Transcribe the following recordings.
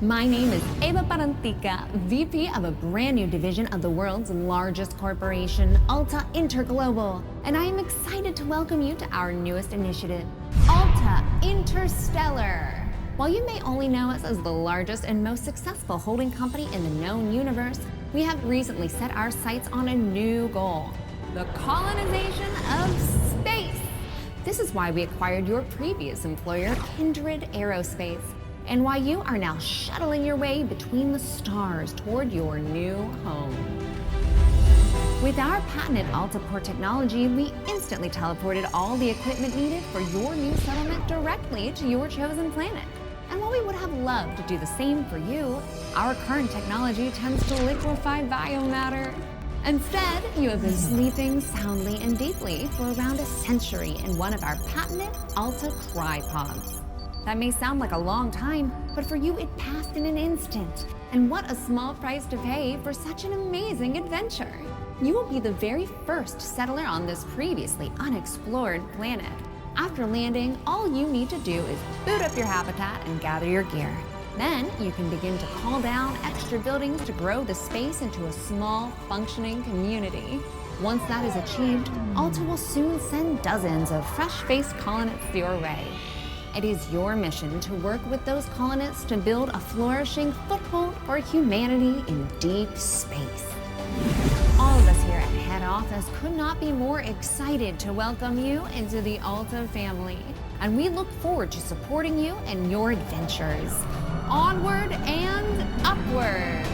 My name is Eva Parantica, VP of a brand new division of the world's largest corporation, Alta Interglobal, and I am excited to welcome you to our newest initiative, Alta Interstellar. While you may only know us as the largest and most successful holding company in the known universe, we have recently set our sights on a new goal, the colonization of space. This is why we acquired your previous employer, Kindred Aerospace, and why you are now shuttling your way between the stars toward your new home. With our patented AltaPort technology, we instantly teleported all the equipment needed for your new settlement directly to your chosen planet. And while we would have loved to do the same for you, our current technology tends to liquefy biomatter. Instead, you have been sleeping soundly and deeply for around a century in one of our patented Alta Crypods. That may sound like a long time, but for you it passed in an instant. And what a small price to pay for such an amazing adventure. You will be the very first settler on this previously unexplored planet. After landing, all you need to do is boot up your habitat and gather your gear. Then you can begin to call down extra buildings to grow the space into a small, functioning community. Once that is achieved, Alta will soon send dozens of fresh-faced colonists your way. It is your mission to work with those colonists to build a flourishing foothold for humanity in deep space. All of us here at head office could not be more excited to welcome you into the Alta family, and we look forward to supporting you in your adventures. Onward and upward!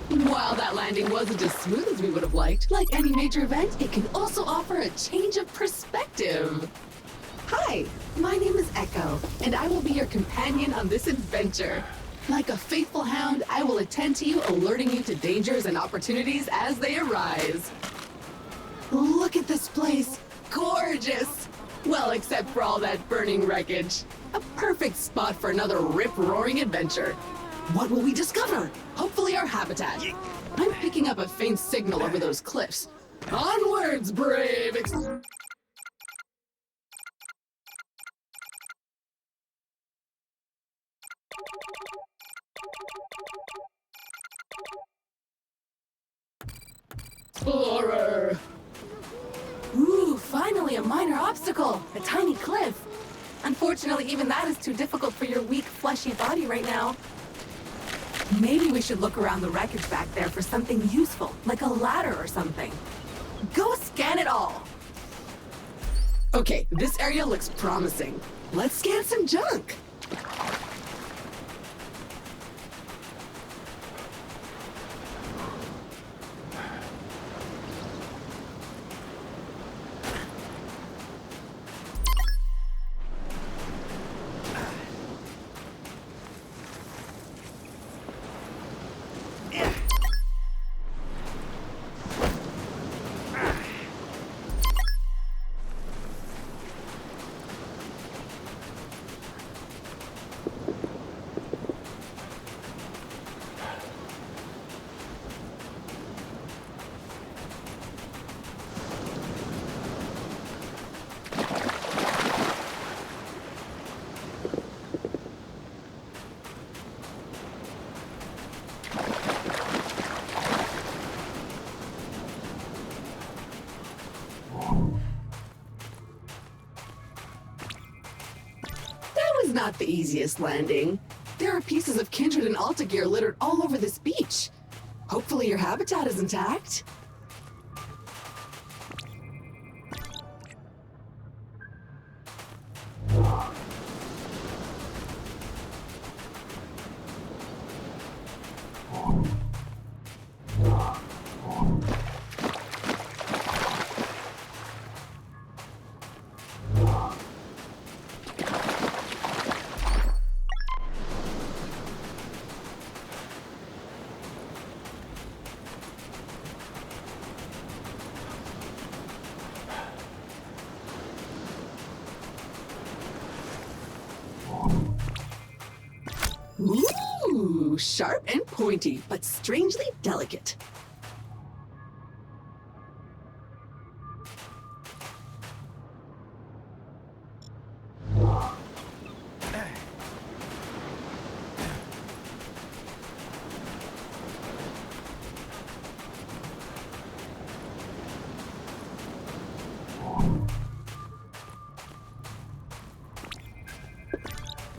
While that landing wasn't as smooth as we would have liked, like any major event, it can also offer a change of perspective. Hi, my name is Echo, and I will be your companion on this adventure. Like a faithful hound, I will attend to you, alerting you to dangers and opportunities as they arise. Look at this place. Gorgeous! Well, except for all that burning wreckage. A perfect spot for another rip-roaring adventure. What will we discover? Hopefully our habitat. I'm picking up a faint signal over those cliffs. Onwards, brave explorer. Ooh, finally a minor obstacle. A tiny cliff. Unfortunately, even that is too difficult for your weak, fleshy body right now. Maybe we should look around the wreckage back there for something useful, like a ladder or something. Go scan it all! Okay, this area looks promising. Let's scan some junk! not the easiest landing. There are pieces of Kindred and Alta gear littered all over this beach. Hopefully your habitat is intact. Ooh, sharp and pointy, but strangely delicate.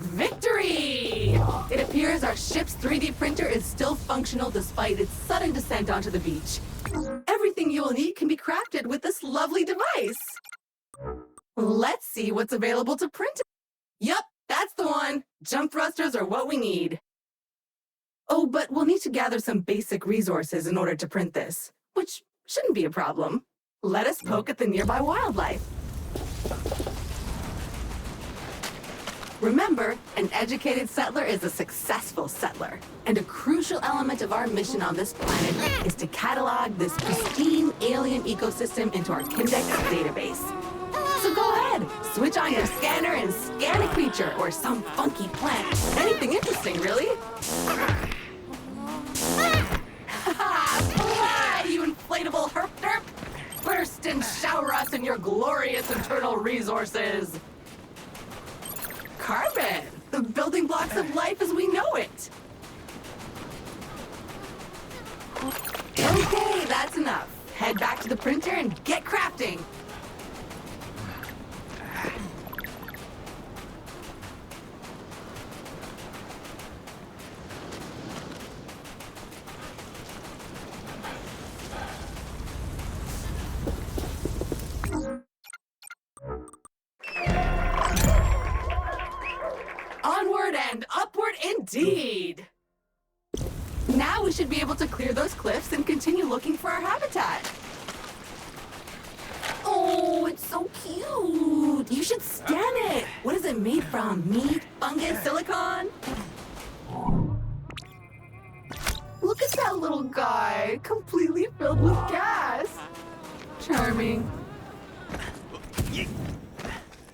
Victory! It appears our ship's 3D printer is still functional despite its sudden descent onto the beach. Everything you will need can be crafted with this lovely device. Let's see what's available to print. Yup, that's the one. Jump thrusters are what we need. Oh, but we'll need to gather some basic resources in order to print this, which shouldn't be a problem. Let us poke at the nearby wildlife. Remember, an educated settler is a successful settler, and a crucial element of our mission on this planet is to catalog this pristine alien ecosystem into our Kindex database. So go ahead, switch on your scanner and scan a creature or some funky plant. Anything interesting, really. Fly, you inflatable herp derp! Burst and shower us in your glorious internal resources. Carbon, the building blocks of life as we know it. Okay, that's enough. Head back to the printer and get crafting. Onward and upward indeed! Now we should be able to clear those cliffs and continue looking for our habitat. Oh, it's so cute! You should scan it! What is it made from? Meat? Fungus? Silicon? Look at that little guy, completely filled with gas. Charming.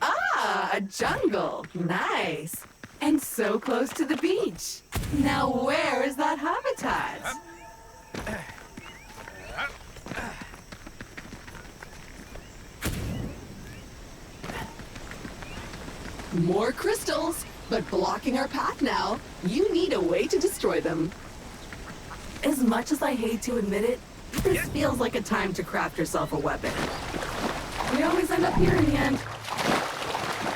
Ah, a jungle. Nice. And so close to the beach. Now where is that habitat? More crystals, but blocking our path now. You need a way to destroy them. As much as I hate to admit it, this feels like a time to craft yourself a weapon. We always end up here in the end.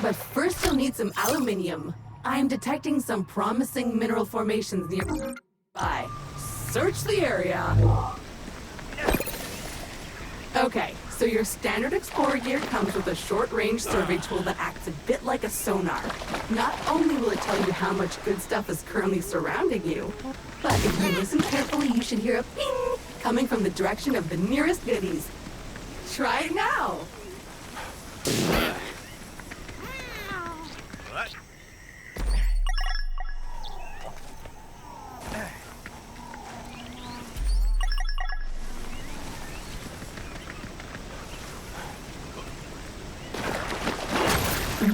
But first you'll need some aluminium. I'm detecting some promising mineral formations nearby. Search the area. Okay, so your standard explorer gear comes with a short-range survey tool that acts a bit like a sonar. Not only will it tell you how much good stuff is currently surrounding you, but if you listen carefully, you should hear a ping coming from the direction of the nearest goodies. Try it now!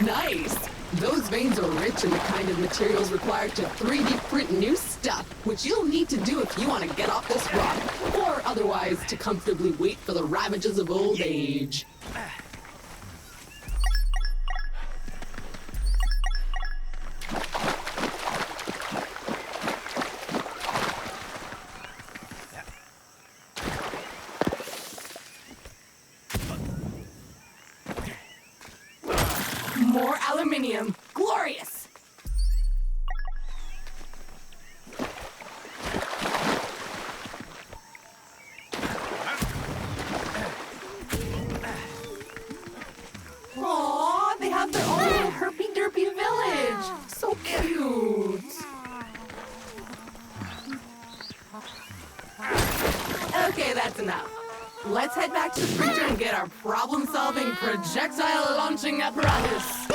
Nice! Those veins are rich in the kind of materials required to 3D print new stuff, which you'll need to do if you want to get off this rock, or otherwise to comfortably wait for the ravages of old age. More aluminium. Glorious! let's head back to the printer and get our problem-solving projectile-launching apparatus.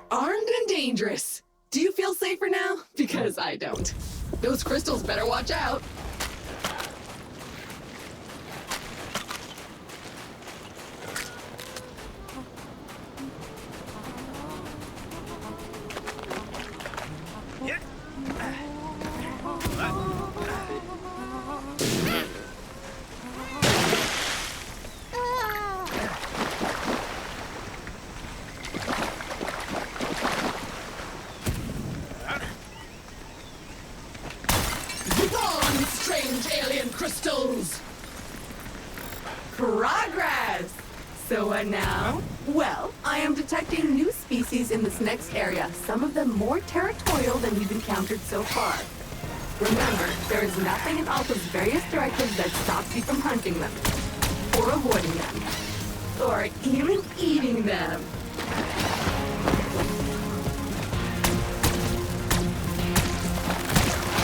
Armed and dangerous. Do you feel safer now? Because I don't. Those crystals better watch out. Crystals! Progress! So what now? Well, I am detecting new species in this next area, some of them more territorial than we've encountered so far. Remember, there is nothing in Alpha's various directives that stops you from hunting them, or avoiding them, or even eating them.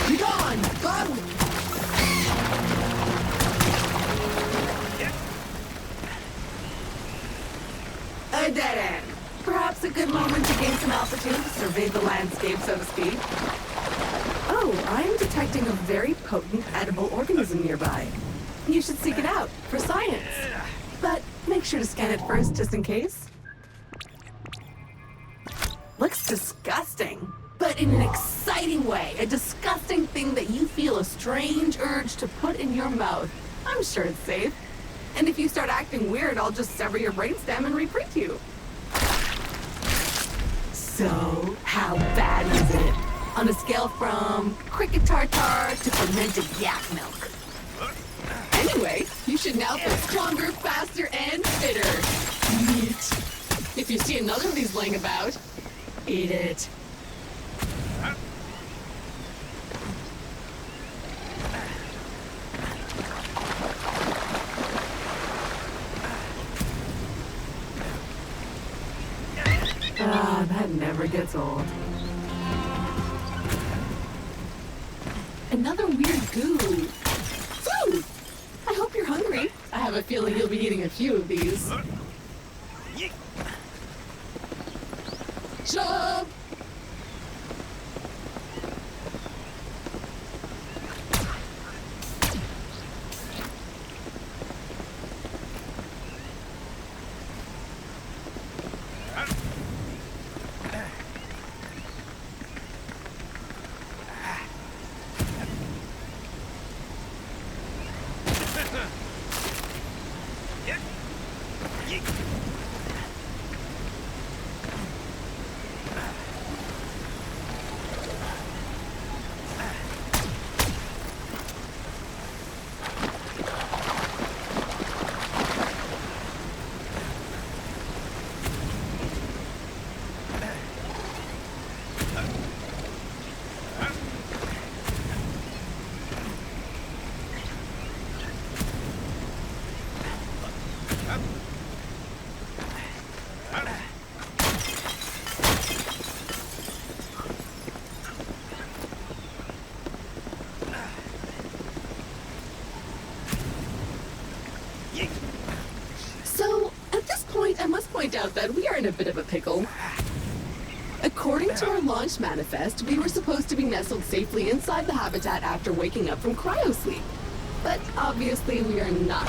Be gone! Bug! A dead end. Perhaps a good moment to gain some altitude, survey the landscape, so to speak. Oh, I am detecting a very potent edible organism nearby. You should seek it out, for science. But make sure to scan it first, just in case. Looks disgusting, but in an exciting way. A disgusting thing that you feel a strange urge to put in your mouth. I'm sure it's safe. And if you start acting weird, I'll just sever your brainstem and reprint you. So, how bad is it? On a scale from cricket tartar to fermented yak milk. Anyway, you should now feel stronger, faster, and fitter. Neat. If you see another of these laying about, eat it. Ah, that never gets old. Another weird goo. Food! I hope you're hungry. I have a feeling you'll be eating a few of these. Jump! So, at this point, I must point out that we are in a bit of a pickle. According to our launch manifest, we were supposed to be nestled safely inside the habitat after waking up from cryosleep. But obviously we are not.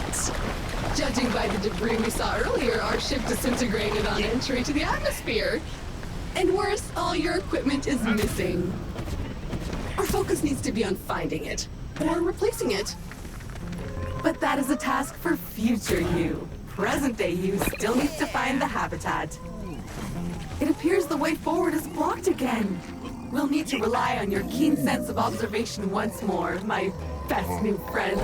Judging by the debris we saw earlier, our ship disintegrated on entry to the atmosphere. And worse, all your equipment is missing. Our focus needs to be on finding it, or replacing it. But that is a task for future you. Present-day you still needs to find the habitat. It appears the way forward is blocked again. We'll need to rely on your keen sense of observation once more, my best new friend.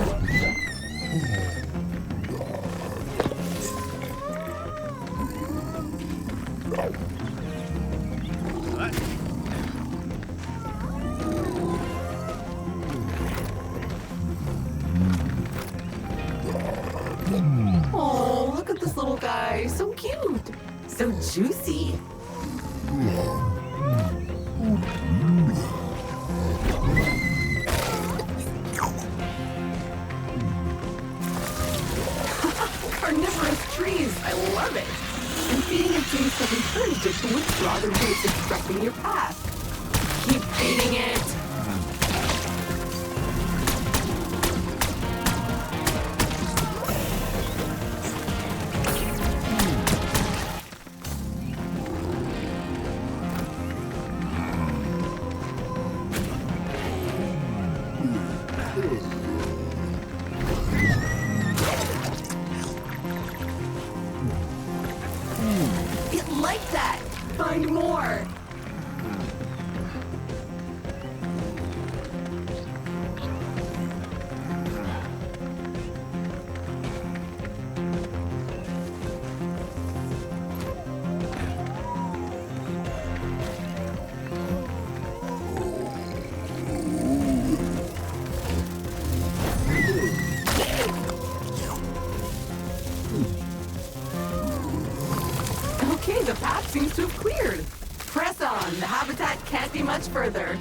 Oh, look at this little guy. So cute. So juicy. Carnivorous trees. I love it. And feeding it seems to have encouraged it to withdraw the roots obstructing your path. Keep feeding it. It liked that. Find more. Okay, the path seems to have cleared. Press on. The habitat can't be much further.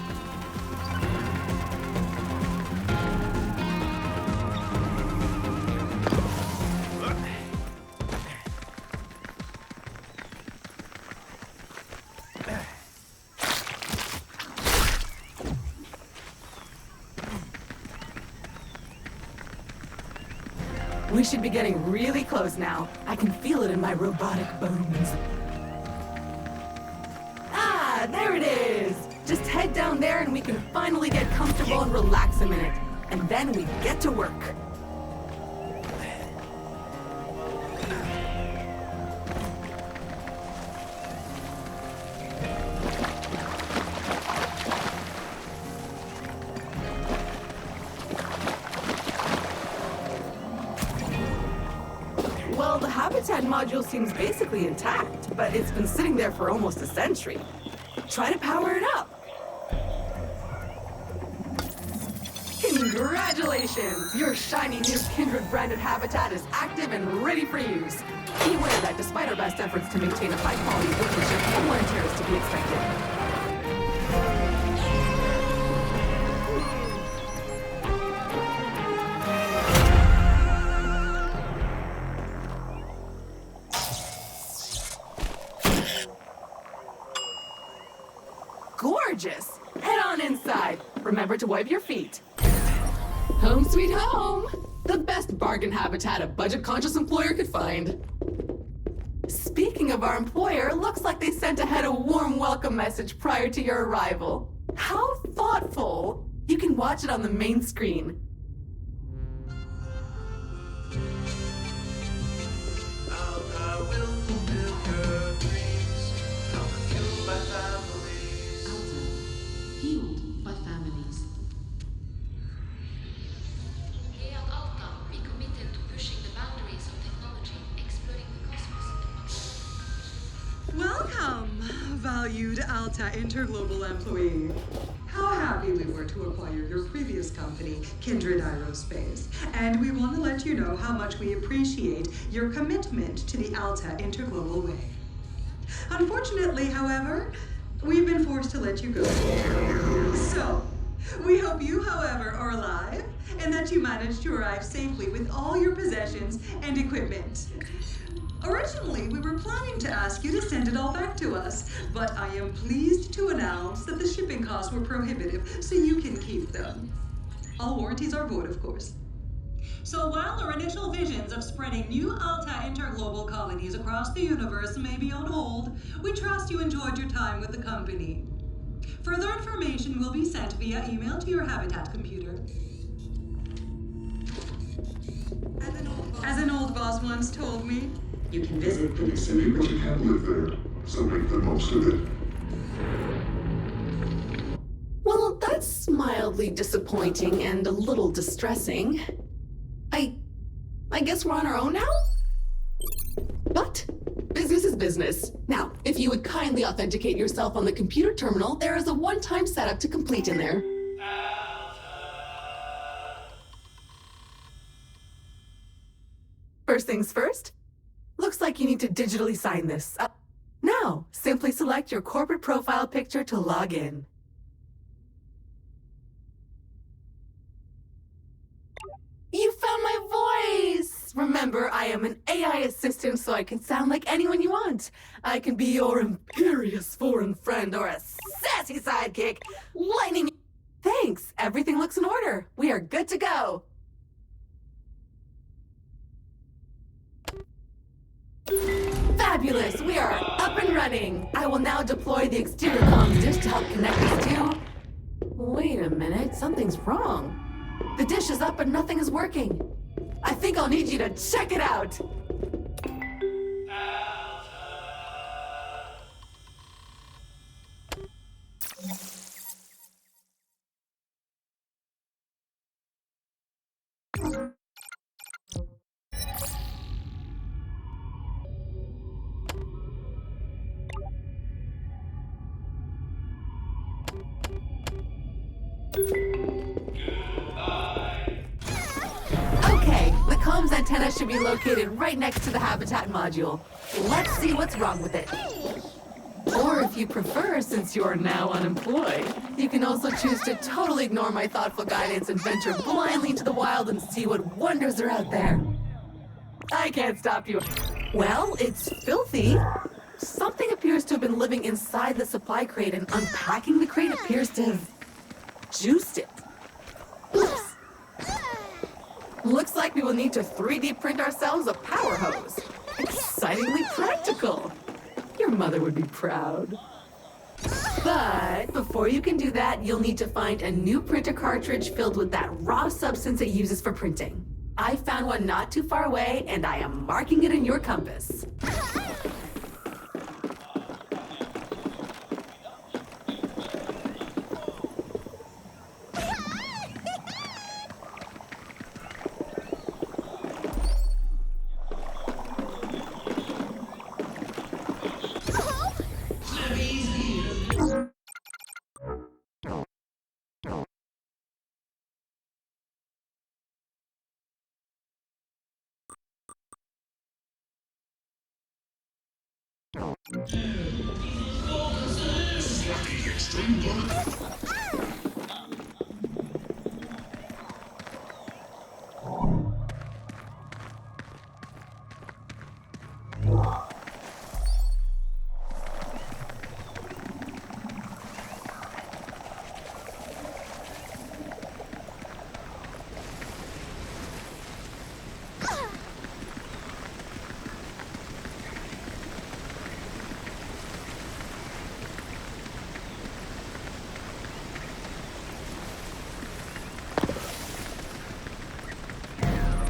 We should be getting really close now. I can feel it in my robotic bones. Ah, there it is! Just head down there and we can finally get comfortable and relax a minute. And then we get to work. Well, the habitat module seems basically intact, but it's been sitting there for almost a century. Try to power it up. Congratulations! Your shiny new Kindred branded habitat is active and ready for use. Be aware that despite our best efforts to maintain a high-quality workmanship, more tear is to be expected. Gorgeous! Head on inside. Remember to wipe your feet. Home sweet home! The best bargain habitat a budget-conscious employer could find. Speaking of our employer, looks like they sent ahead a warm welcome message prior to your arrival. How thoughtful! You can watch it on the main screen. Welcome, valued Alta Interglobal employee. How happy we were to acquire your previous company, Kindred Aerospace. And we want to let you know how much we appreciate your commitment to the Alta Interglobal way. Unfortunately, however, we've been forced to let you go. So, we hope you, however, are alive and that you managed to arrive safely with all your possessions and equipment. Originally, we were planning to ask you to send it all back to us, but I am pleased to announce that the shipping costs were prohibitive, so you can keep them. All warranties are void, of course. So while our initial visions of spreading new Alta interglobal colonies across the universe may be on hold, we trust you enjoyed your time with the company. Further information will be sent via email to your Habitat computer. As an old boss once told me, you can visit They say you can't live there, so make the most of it. Well, that's mildly disappointing and a little distressing. I guess we're on our own now? But business is business. Now, if you would kindly authenticate yourself on the computer terminal, there is a one-time setup to complete in there. First things first, looks like you need to digitally sign this. Now, simply select your corporate profile picture to log in. You found my voice! Remember, I am an AI assistant, so I can sound like anyone you want. I can be your imperious foreign friend or a sassy sidekick, lightning. Thanks, everything looks in order. We are good to go. Fabulous, we are up and running. I will now deploy the exterior comms dish to help connect us to... Wait a minute, something's wrong. The dish is up but nothing is working. I think I'll need you to check it out. Okay, the comms antenna should be located right next to the habitat module. Let's see what's wrong with it. Or if you prefer, since you're now unemployed, you can also choose to totally ignore my thoughtful guidance and venture blindly into the wild and see what wonders are out there. I can't stop you. Well, it's filthy. Something appears to have been living inside the supply crate, and unpacking the crate appears to have juiced it. Oops. Looks like we will need to 3D print ourselves a power hose. Excitingly practical. Your mother would be proud. But before you can do that, you'll need to find a new printer cartridge filled with that raw substance it uses for printing. I found one not too far away, and I am marking it in your compass.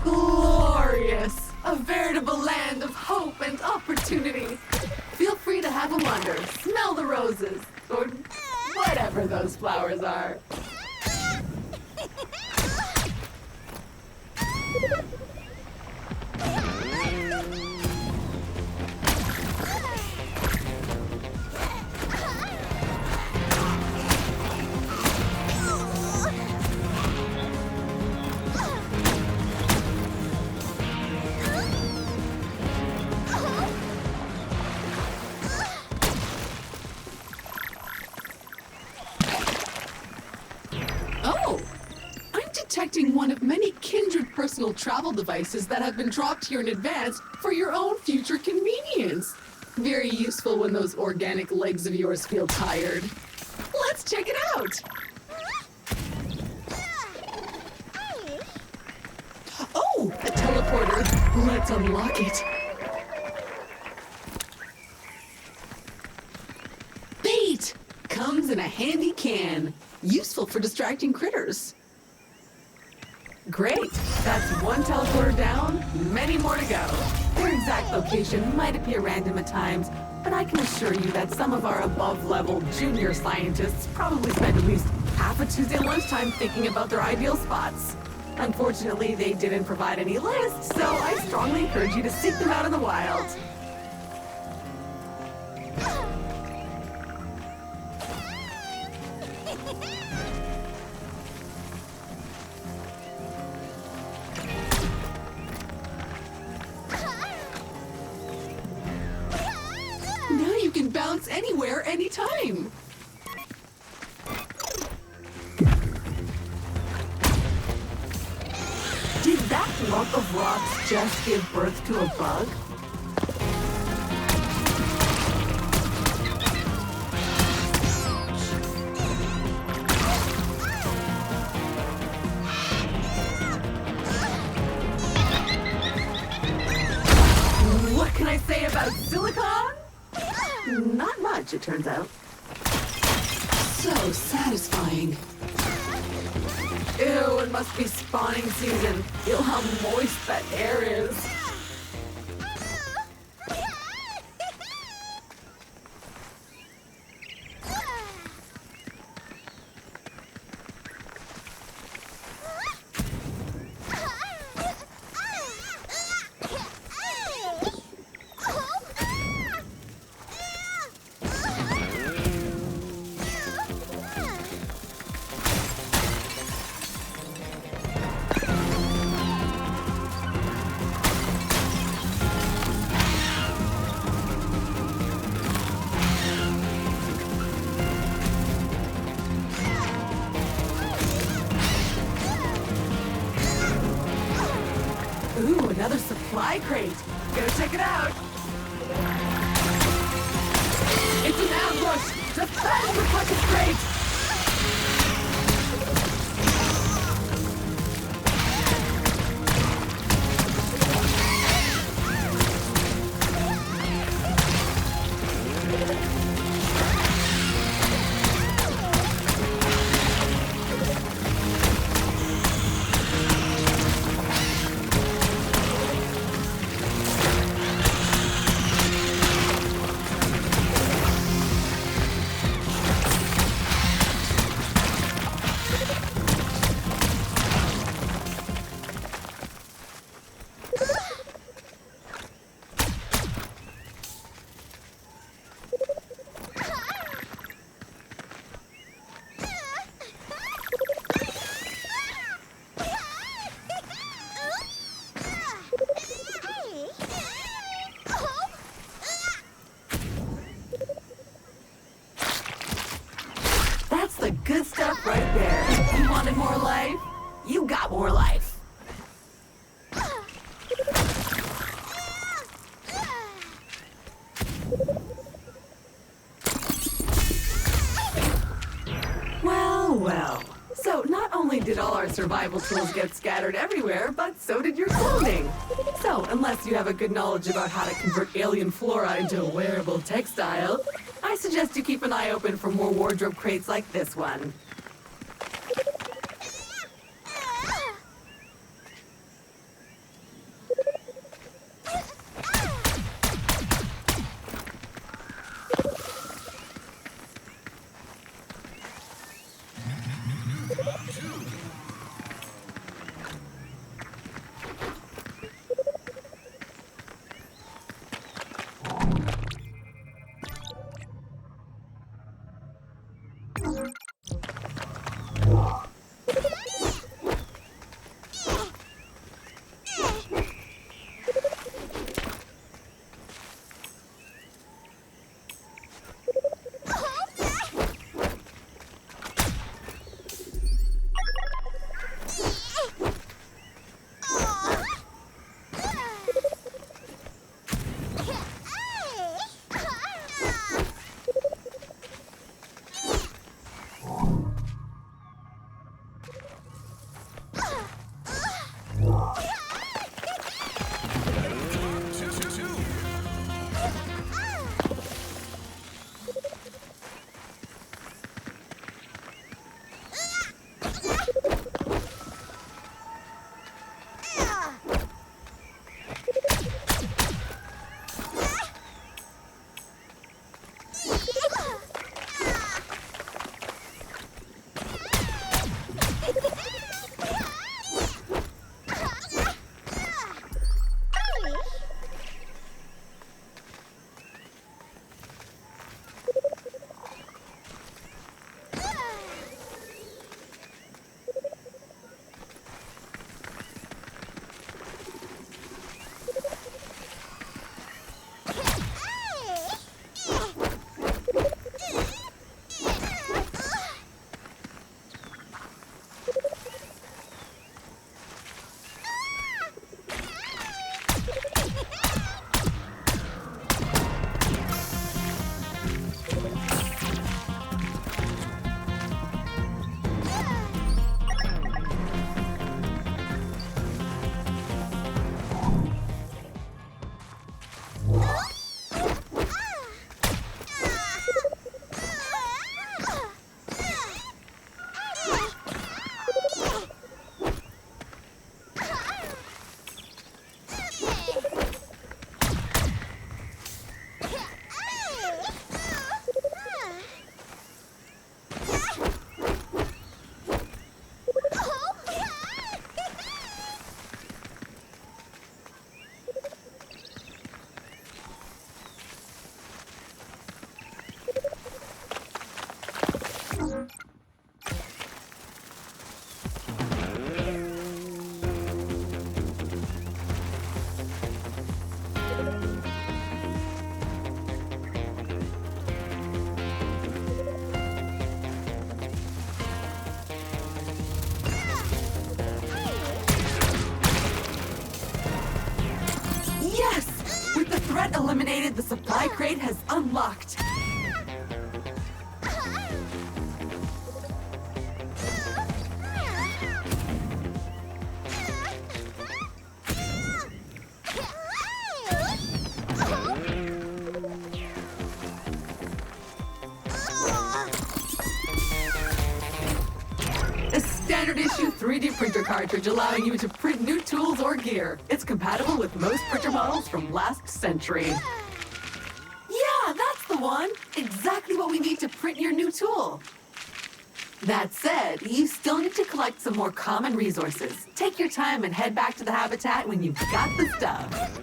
Glorious! A veritable land of hope and opportunity. Feel free to have a wander, smell the roses, or whatever those flowers are. Detecting one of many kindred personal travel devices that have been dropped here in advance for your own future convenience. Very useful when those organic legs of yours feel tired. Let's check it out! Oh, a teleporter. Let's unlock it. Bait! Comes in a handy can. Useful for distracting critters. Great! That's one teleporter down, many more to go. Their exact location might appear random at times, but I can assure you that some of our above-level junior scientists probably spend at least half a Tuesday lunchtime thinking about their ideal spots. Unfortunately, they didn't provide any lists, so I strongly encourage you to seek them out in the wild. Now you can bounce anywhere, anytime. Did that lump of rocks just give birth to a bug? What can I say about silicon? Not much, it turns out. So satisfying. Ew, it must be spawning season. Feel how moist that air is. Ooh, another supply crate. Go check it out. It's an ambush. Defend the fucking crate. That's the good stuff right there. You wanted more life? You got more life. Well, well. So not only did all our survival tools get scattered everywhere, but so did your clothing. So unless you have a good knowledge about how to convert alien flora into a wearable textile, I suggest you keep an eye open for more wardrobe crates like this one. Eliminated, the supply crate has unlocked. A standard issue 3D printer cartridge allowing you to print new tools or gear. It's compatible with most printer models from last century. Yeah, that's the one! Exactly what we need to print your new tool. That said, you still need to collect some more common resources. Take your time and head back to the habitat when you've got the stuff.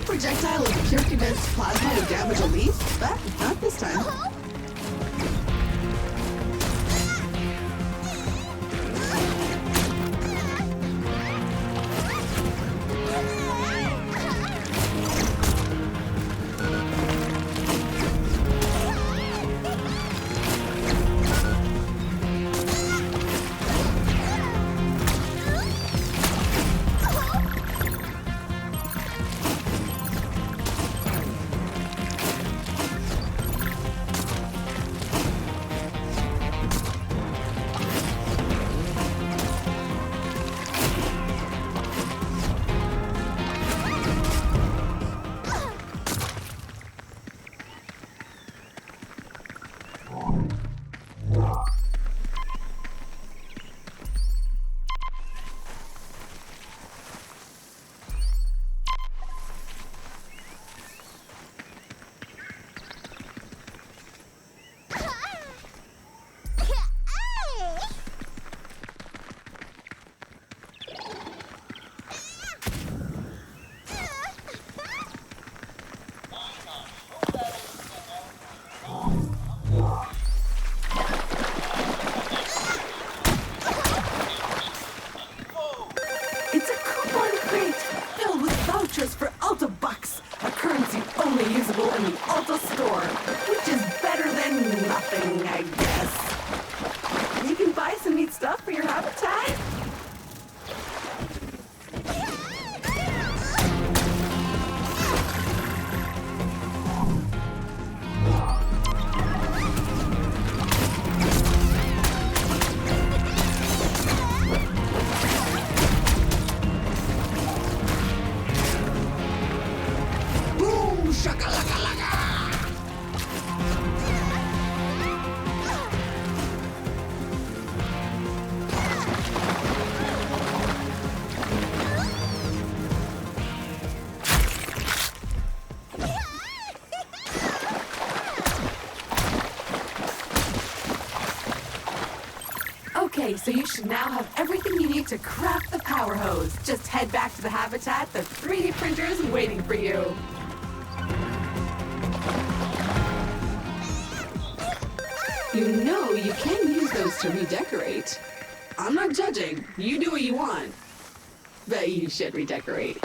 Projectile of pure condensed plasma would damage a leaf, but not this time. Okay, so you should now have everything you need to craft the power hose. Just head back to the habitat. The 3D printer is waiting for you. You know you can use those to redecorate. I'm not judging. You do what you want. But you should redecorate.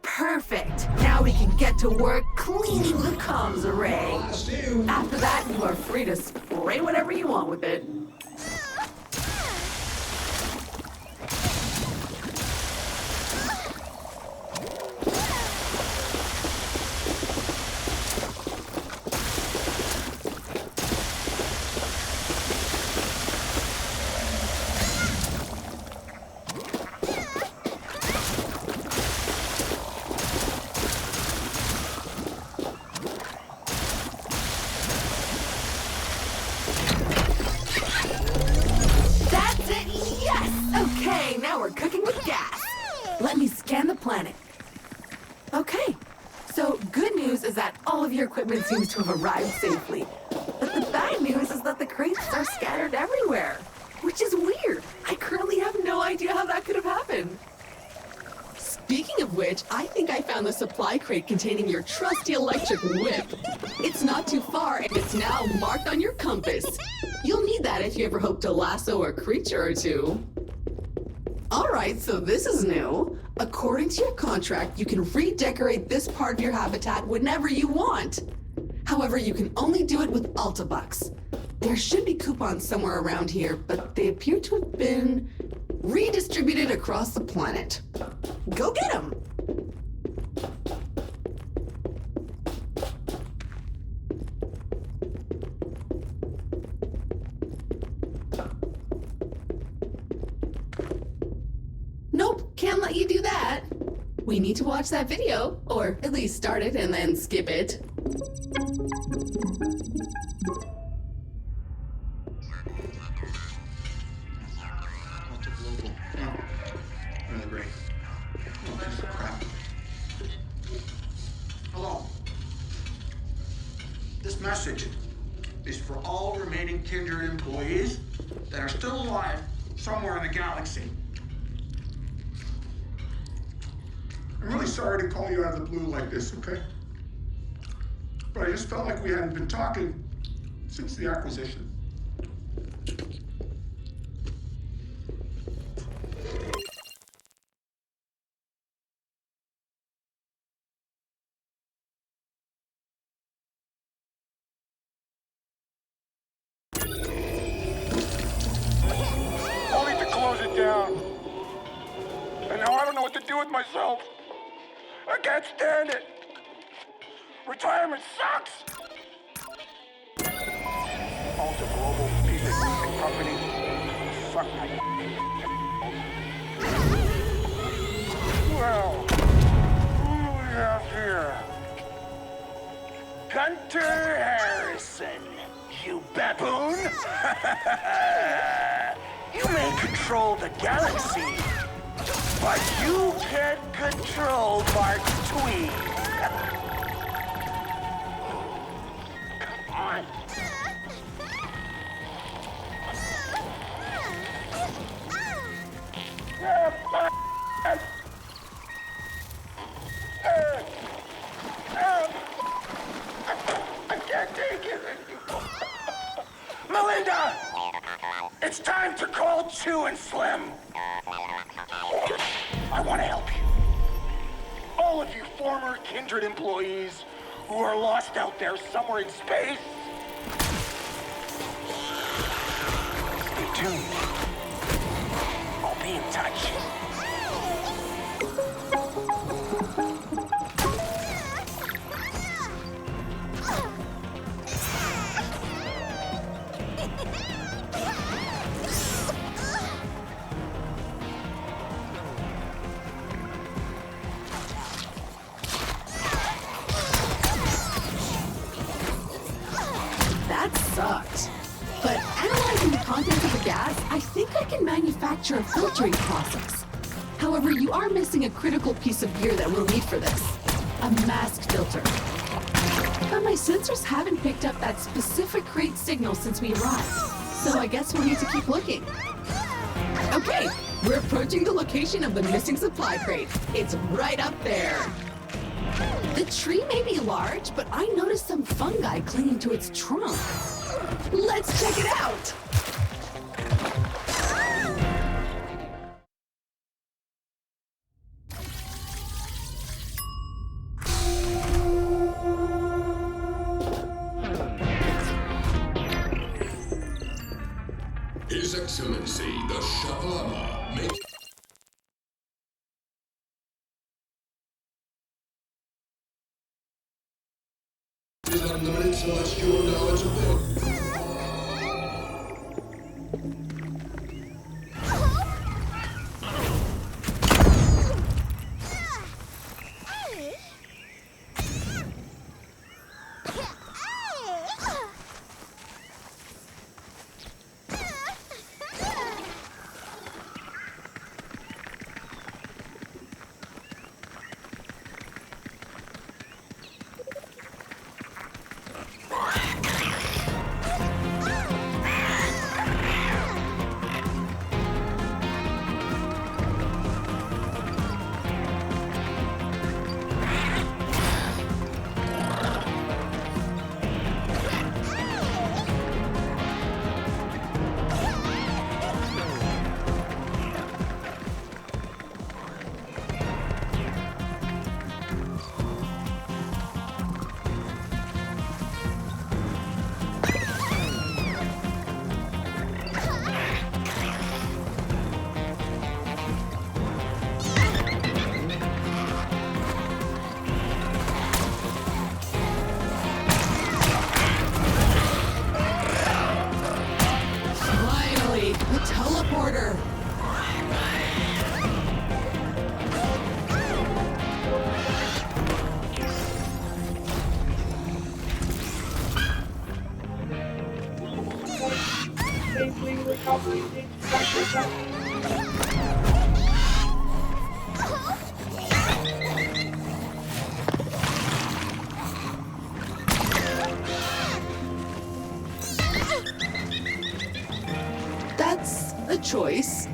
Perfect. Now we can get to work cleaning the comms array. After that, you are free to spray whatever you want with it. Let me scan the planet. Okay, so good news is that all of your equipment seems to have arrived safely. But the bad news is that the crates are scattered everywhere, which is weird. I currently have no idea how that could have happened. Speaking of which, I think I found the supply crate containing your trusty electric whip. It's not too far, and it's now marked on your compass. You'll need that if you ever hope to lasso a creature or two. Alright, so this is new. According to your contract, you can redecorate this part of your habitat whenever you want. However, you can only do it with Altabucks. There should be coupons somewhere around here, but they appear to have been redistributed across the planet. Go get them! Nope, can't let you do that. We need to watch that video, or at least start it and then skip it. Multi-global. Oh, really great. Oh, piece of crap. Hello. This message is for all remaining Kindred employees that are still alive somewhere in the galaxy. I'm really sorry to call you out of the blue like this, okay? But I just felt like we hadn't been talking since the acquisition. I'll need to close it down. And now I don't know what to do with myself. I can't stand it. Retirement sucks. Also, global piece of music company. Suck my. Well, who do we have here? Gunter Harrison, you baboon. You may control the galaxy, but you can't control Mark Tweed. Come on. I can't take it anymore. Melinda! It's time to call Chew and Slim. I want to help you. All of you former Kindred employees who are lost out there somewhere in space, soon. I'll be in touch. That sucked. But analyzing the contents of the gas, I think I can manufacture a filtering process. However, you are missing a critical piece of gear that we'll need for this. A mask filter. But my sensors haven't picked up that specific crate signal since we arrived. So I guess we'll need to keep looking. Okay, we're approaching the location of the missing supply crate. It's right up there. The tree may be large, but I noticed some fungi clinging to its trunk. Let's check it out! His Excellency, the Shaklama, may... His unlimited celestial knowledge of it. That's a choice.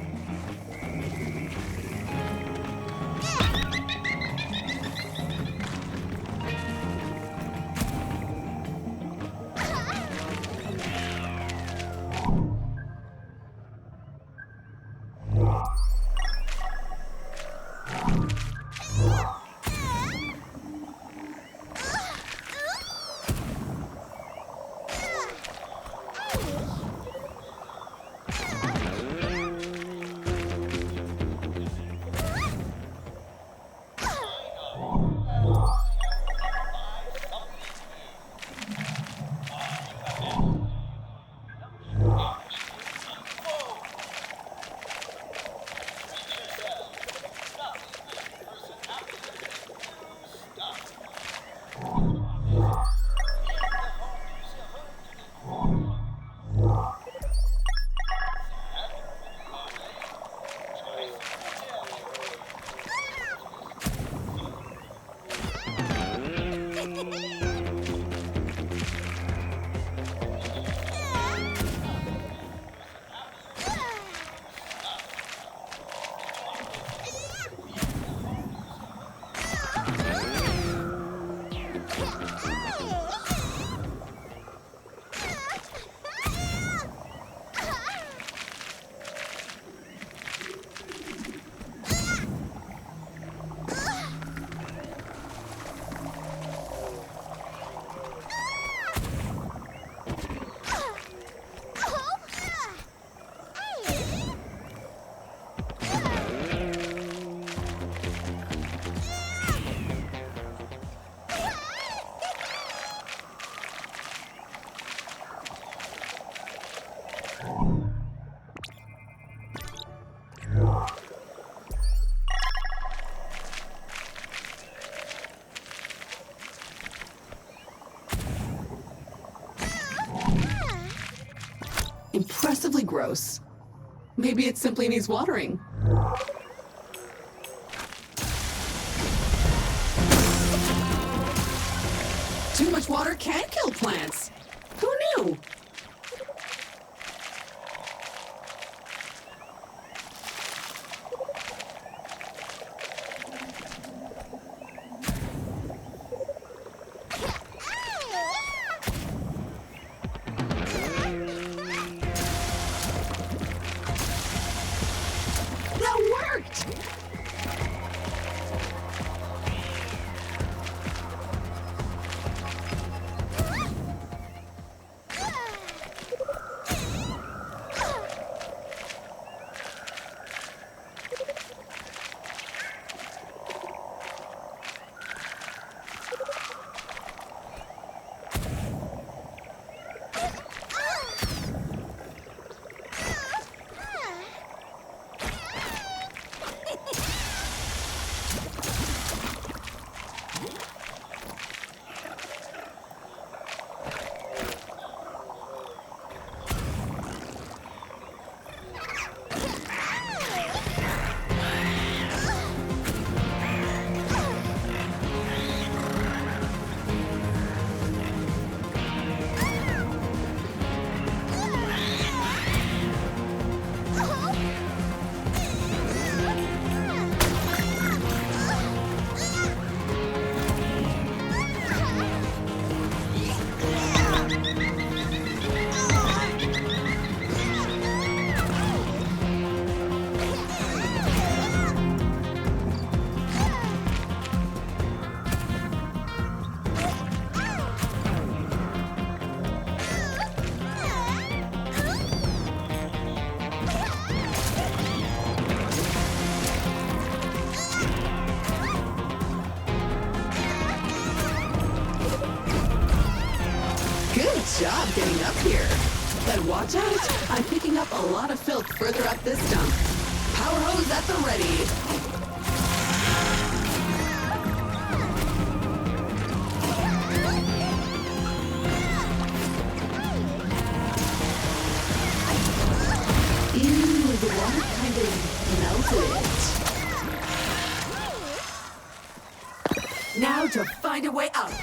Impressively gross. Maybe it simply needs watering. Too much water can kill plants. Who knew? Job getting up here. But watch out, I'm picking up a lot of filth further up this dump. Power hose at the ready. Ew, the water kind of melted it. Now to find a way out.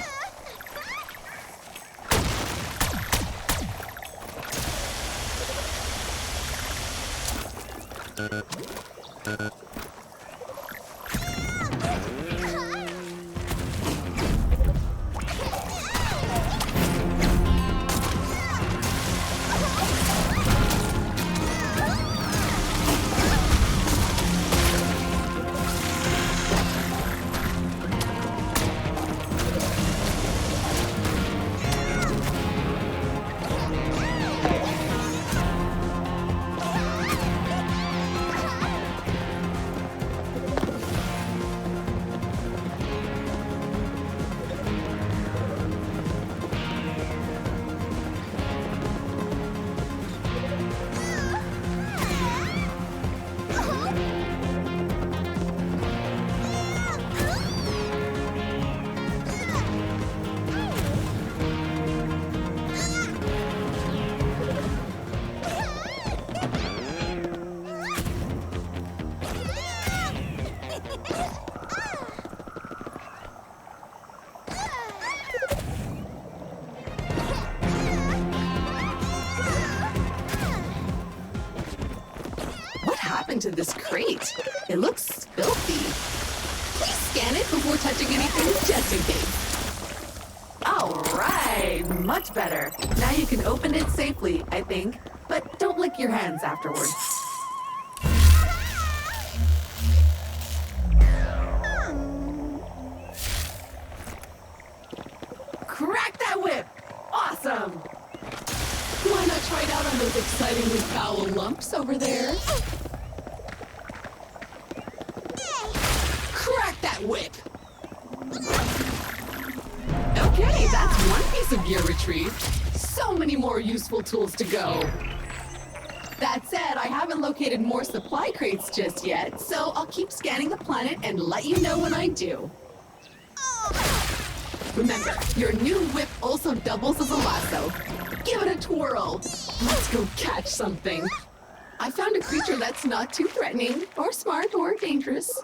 To this crate. It looks filthy. Please scan it before touching anything, just in case. All right, much better. Now you can open it safely, I think, but don't lick your hands afterwards. Crack that whip! Awesome! Why not try it out on those excitingly foul lumps over there? Whip. Okay, that's one piece of gear retrieved. So many more useful tools to go. That said, I haven't located more supply crates just yet, so I'll keep scanning the planet and let you know when I do. Remember, your new whip also doubles as a lasso. Give it a twirl. Let's go catch something. I found a creature that's not too threatening, or smart, or dangerous.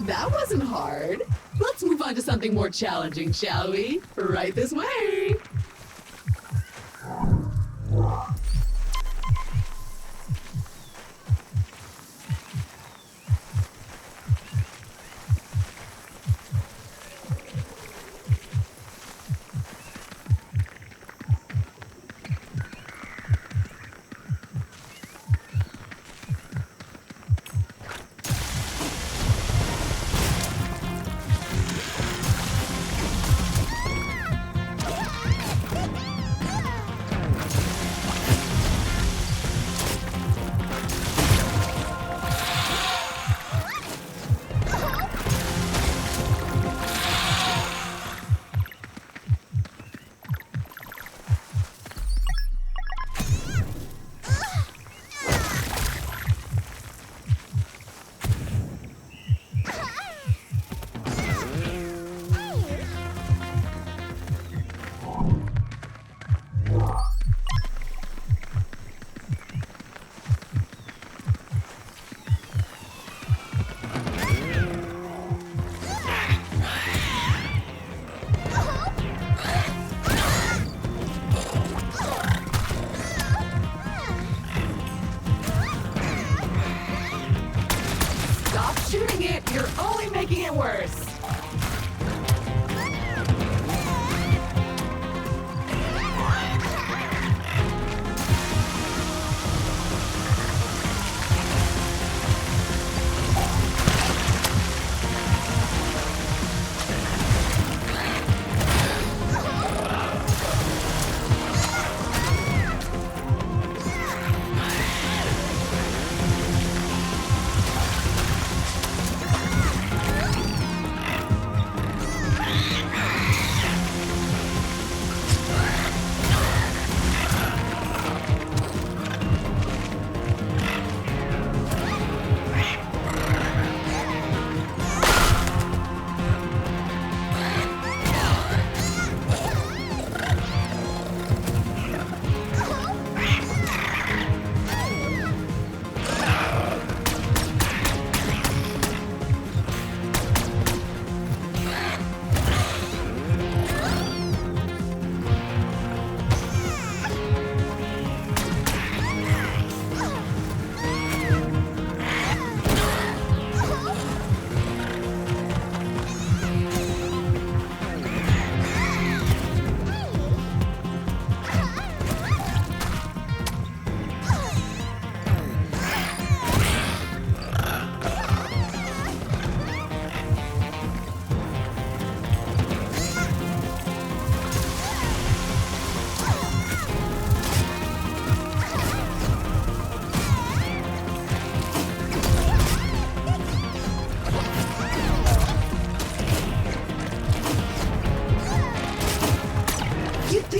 That wasn't hard. Let's move on to something more challenging, shall we? Right this way.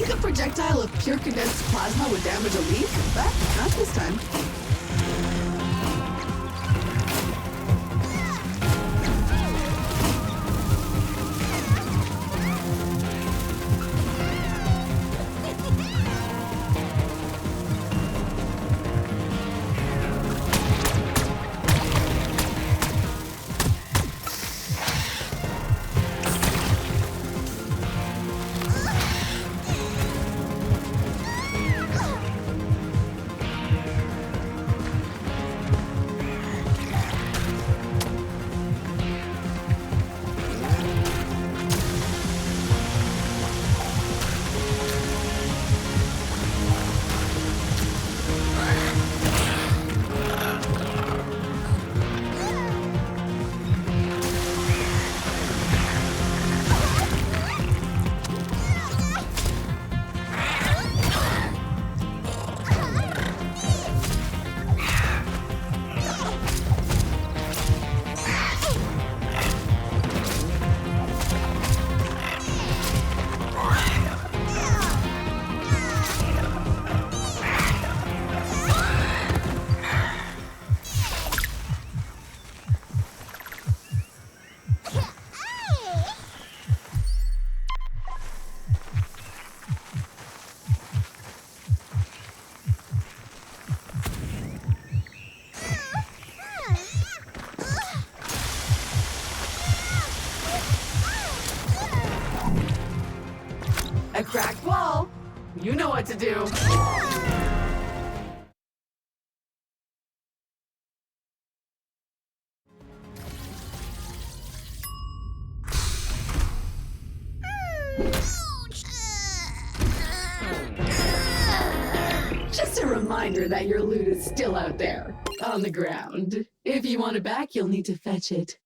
think a projectile of pure condensed plasma would damage a leaf? But not this time. A cracked wall. You know what to do. Just a reminder that your loot is still out there, on the ground. If you want it back, you'll need to fetch it.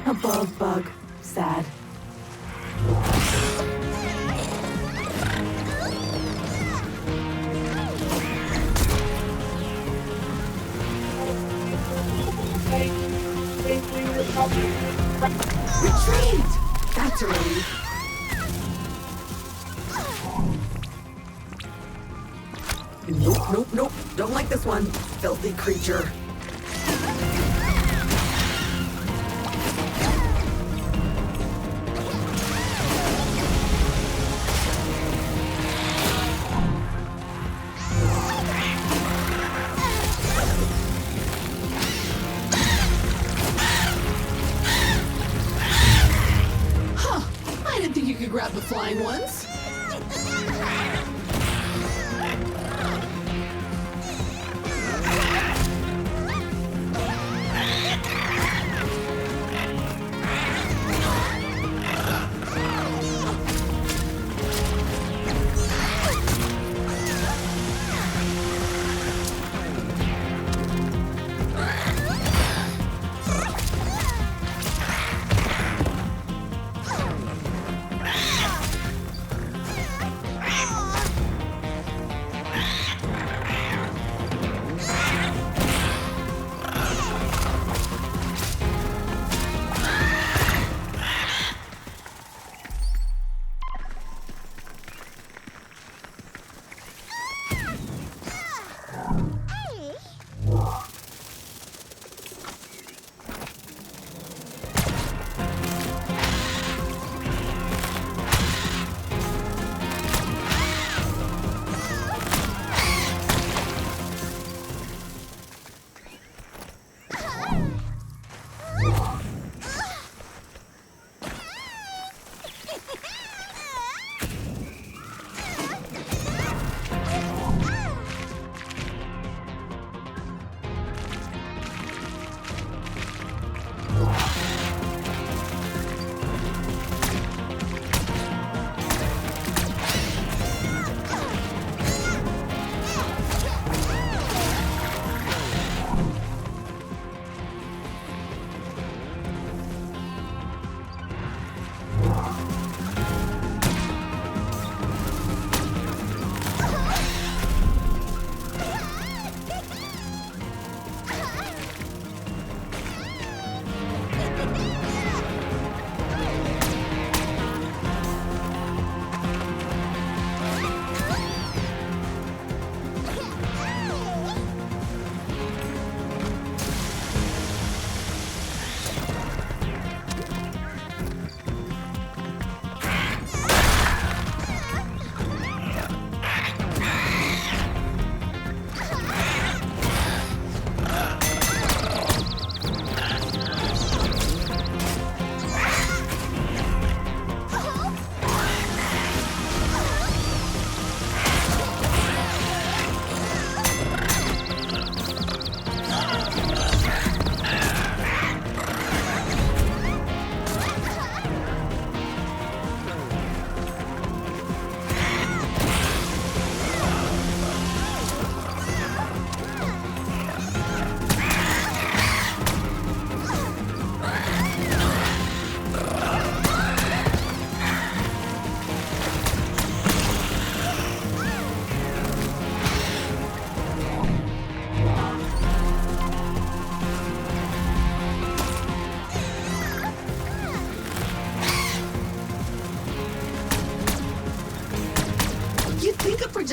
A bug. Sad. Retreat! That's a relief. Nope. Don't like this one. Filthy creature. Grab the flying ones.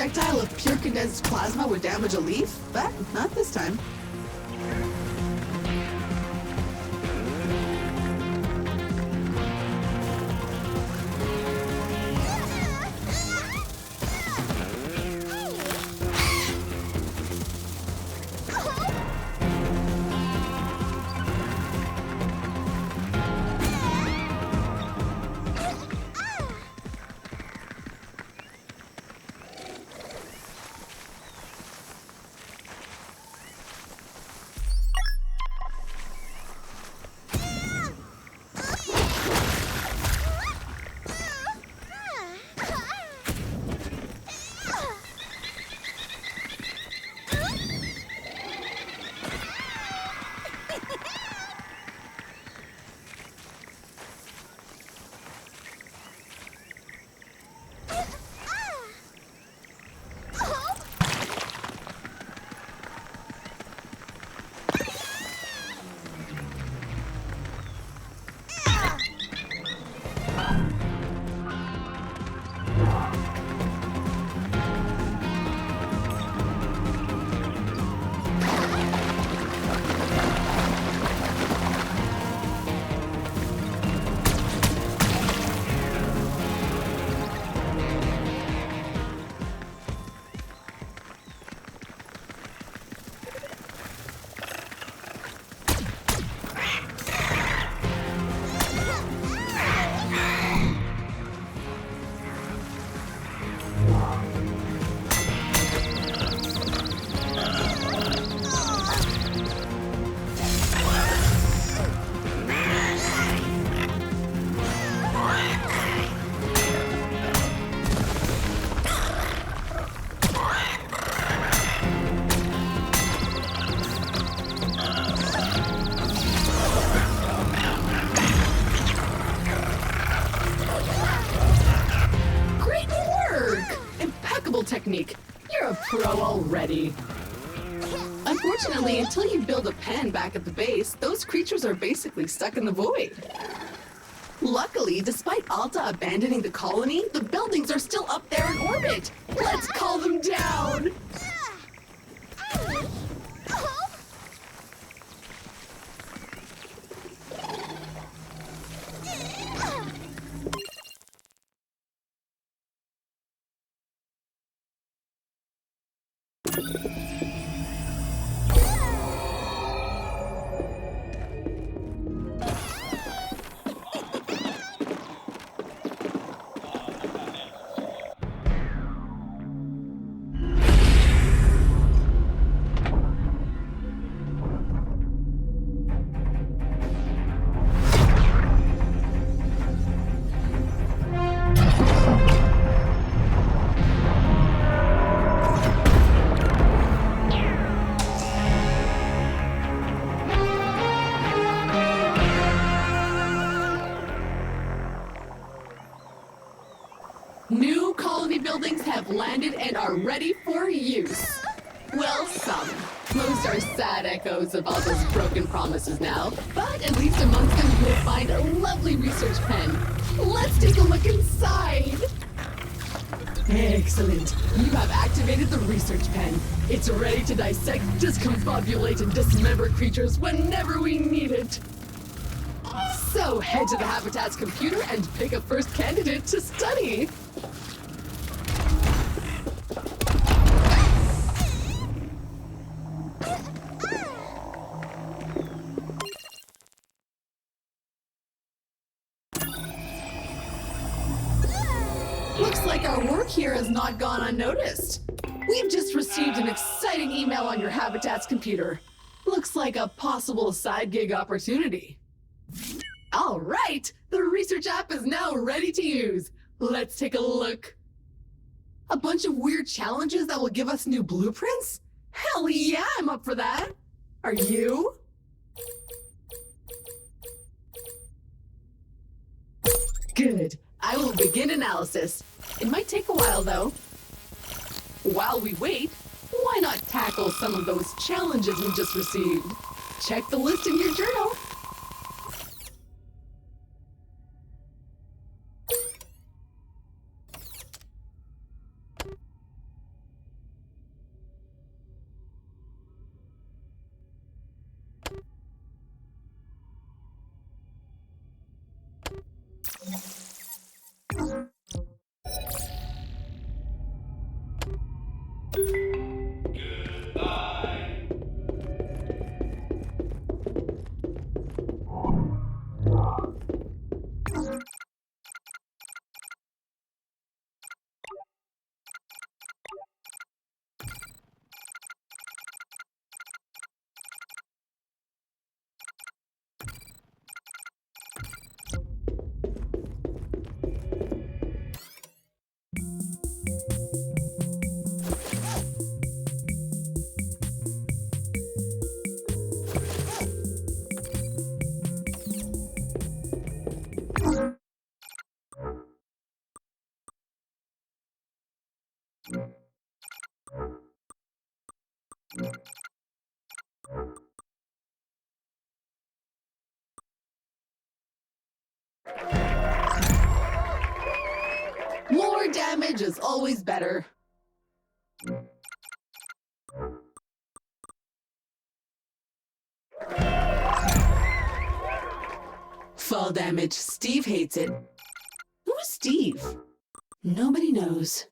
projectile of pure condensed plasma would damage a leaf, but not this time. Technique. You're a pro already. Unfortunately, until you build a pen back at the base, those creatures are basically stuck in the void. Luckily, despite Alta abandoning the colony, the buildings are still up there in orbit. Let's call them down! New colony buildings have landed and are ready for use. Well, some. Most are sad echoes of all those broken promises now, but at least amongst them you'll find a lovely research pen. Let's take a look inside! Excellent. You have activated the research pen. It's ready to dissect, discombobulate, and dismember creatures whenever we need it. So head to the Habitat's computer and pick a first candidate to study. Looks like our work here has not gone unnoticed. We've just received an exciting email on your Habitat's computer. Looks like a possible side gig opportunity. All right, the research app is now ready to use. Let's take a look. A bunch of weird challenges that will give us new blueprints? Hell yeah, I'm up for that. Are you? Good. I will begin analysis. It might take a while, though. While we wait, why not tackle some of those challenges we just received? Check the list in your journal. More damage is always better. Fall damage. Steve hates it. Who's Steve? Nobody knows.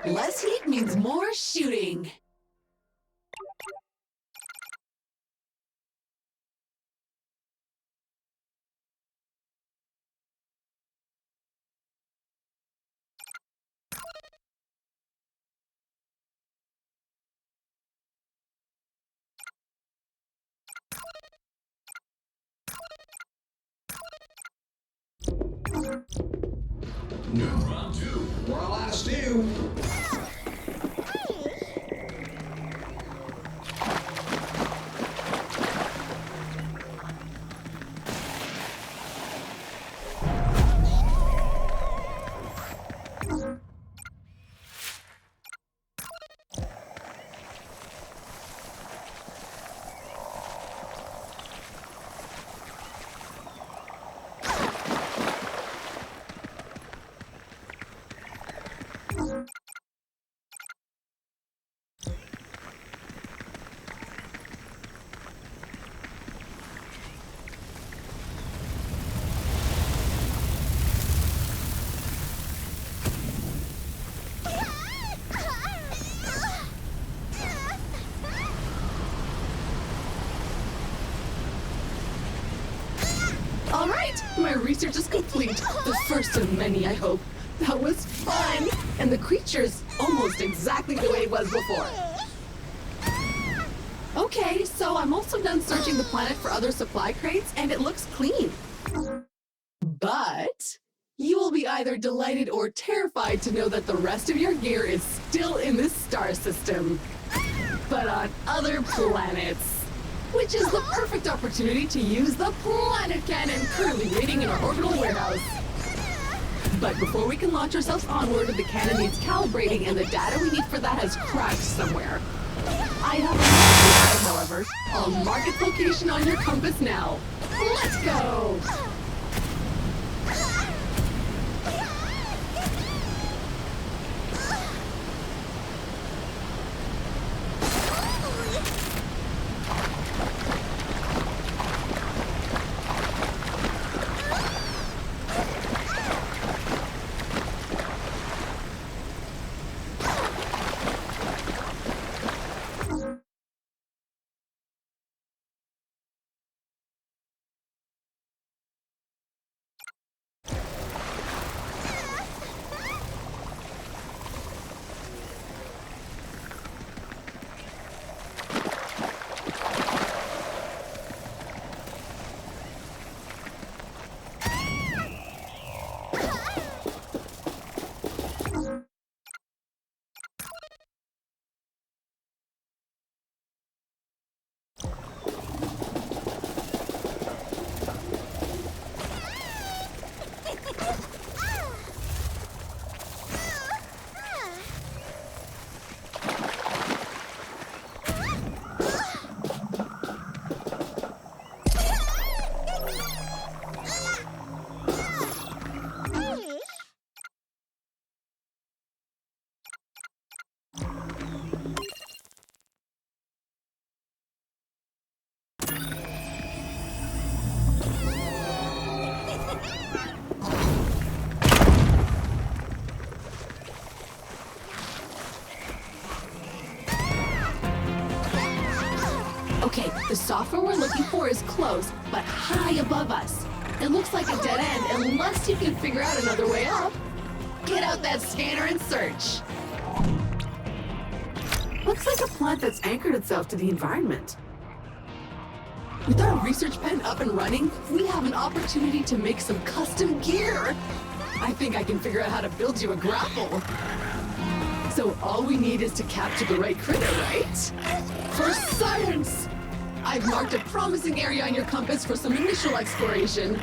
Less heat means more shooting. Round two. We're all out of stew. All right, my research is complete. The first of many, I hope. That was fun! And the creature's almost exactly the way it was before. Okay, so I'm also done searching the planet for other supply crates, and it looks clean. But you will be either delighted or terrified to know that the rest of your gear is still in this star system, but on other planets. Which is the perfect opportunity to use the planet cannon currently waiting in our orbital warehouse. But before we can launch ourselves onward, the cannon needs calibrating, and the data we need for that has crashed somewhere. I have a however. I'll mark its location on your compass now. Let's go! software we're looking for is close, but high above us. It looks like a dead end unless you can figure out another way up. Get out that scanner and search. Looks like a plant that's anchored itself to the environment. With our research pen up and running, we have an opportunity to make some custom gear. I think I can figure out how to build you a grapple. So all we need is to capture the right critter, right? For science! I've marked a promising area on your compass for some initial exploration.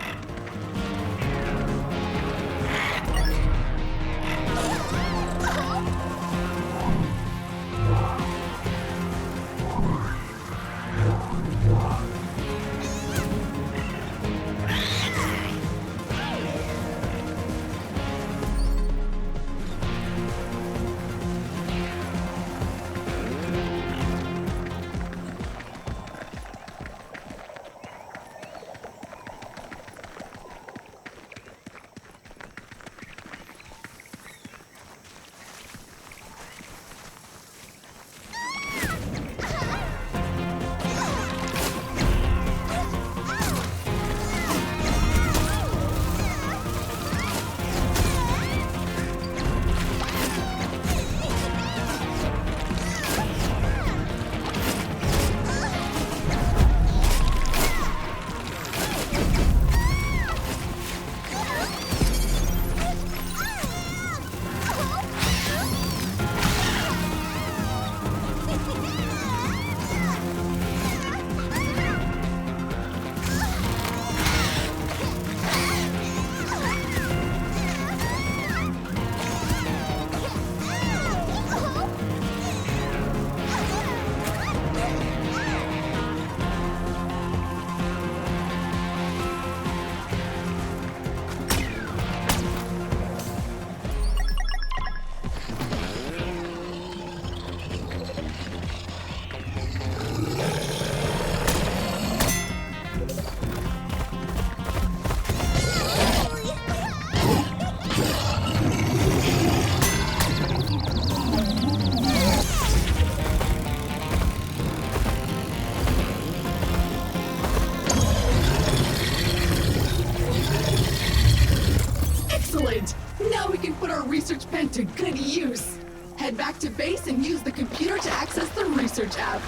Research pen to good use. Head back to base and use the computer to access the research app.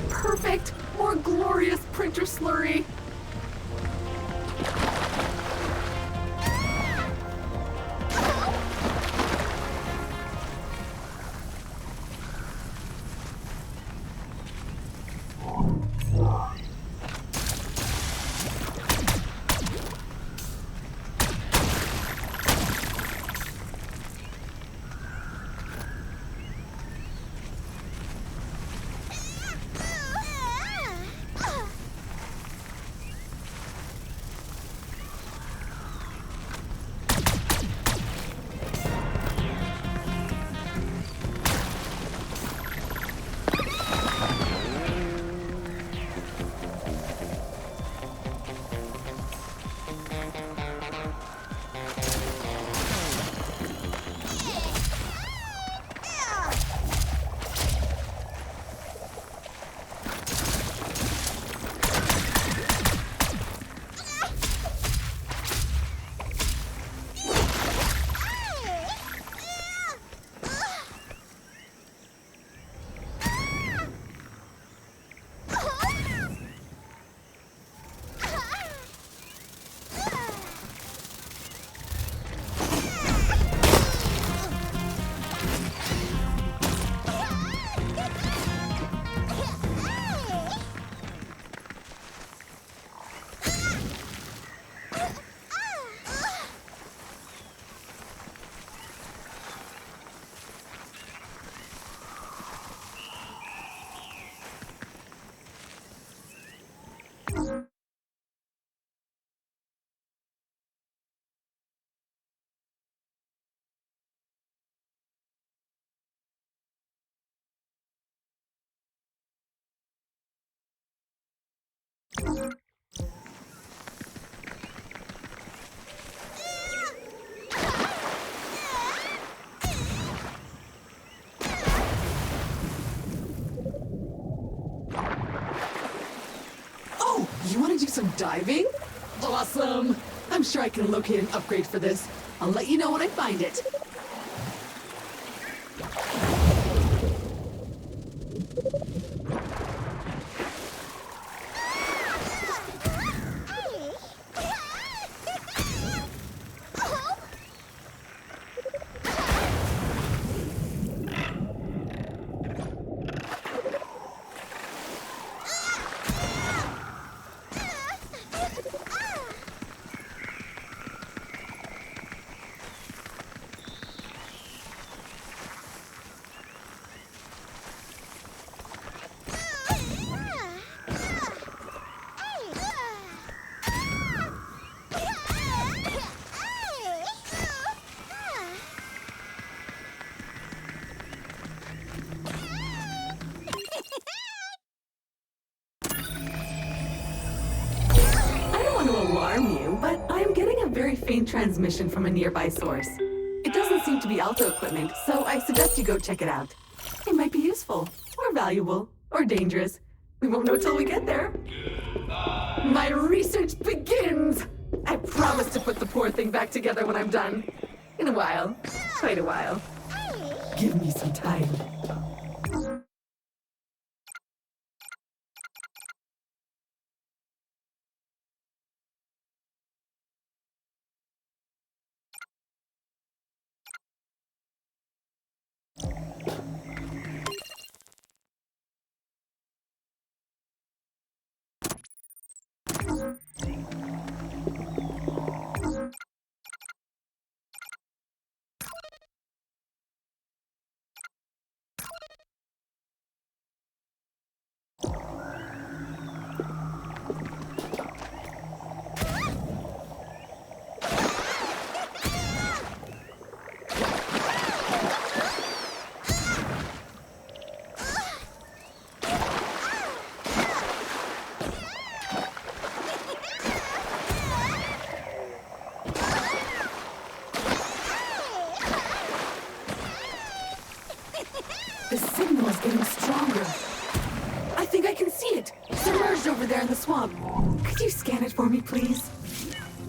Perfect! More glorious printer slurry! You want to do some diving? Awesome! I'm sure I can locate an upgrade for this. I'll let you know when I find it. But I'm getting a very faint transmission from a nearby source. It doesn't seem to be Alto equipment, so I suggest you go check it out. It might be useful, or valuable, or dangerous. We won't know till we get there. My research begins! I promise to put the poor thing back together when I'm done. In a while. Quite a while. Give me some time. The signal is getting stronger. I think I can see it. Submerged over there in the swamp. Could you scan it for me, please?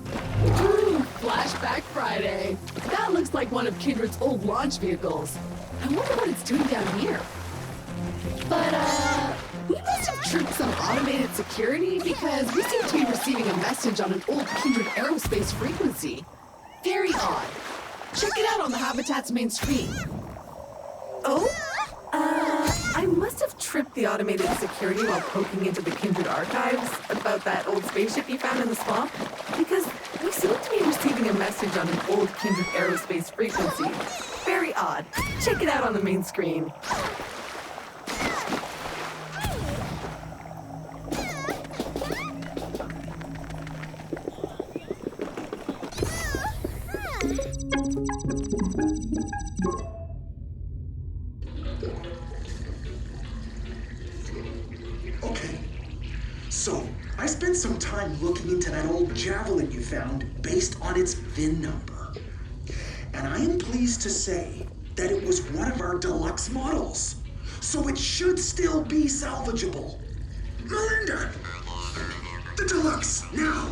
Ooh, Flashback Friday. That looks like one of Kindred's old launch vehicles. I wonder what it's doing down here. But, we must have tripped some automated security because we seem to be receiving a message on an old Kindred aerospace frequency. Very odd. Check it out on the Habitat's main screen. Oh? I must have tripped the automated security while poking into the Kindred archives about that old spaceship you found in the swamp, because we seem to be receiving a message on an old Kindred aerospace frequency. Very odd. Check it out on the main screen. So, I spent some time looking into that old Javelin you found based on its VIN number. And I am pleased to say that it was one of our deluxe models. So it should still be salvageable. Melinda! The deluxe, now!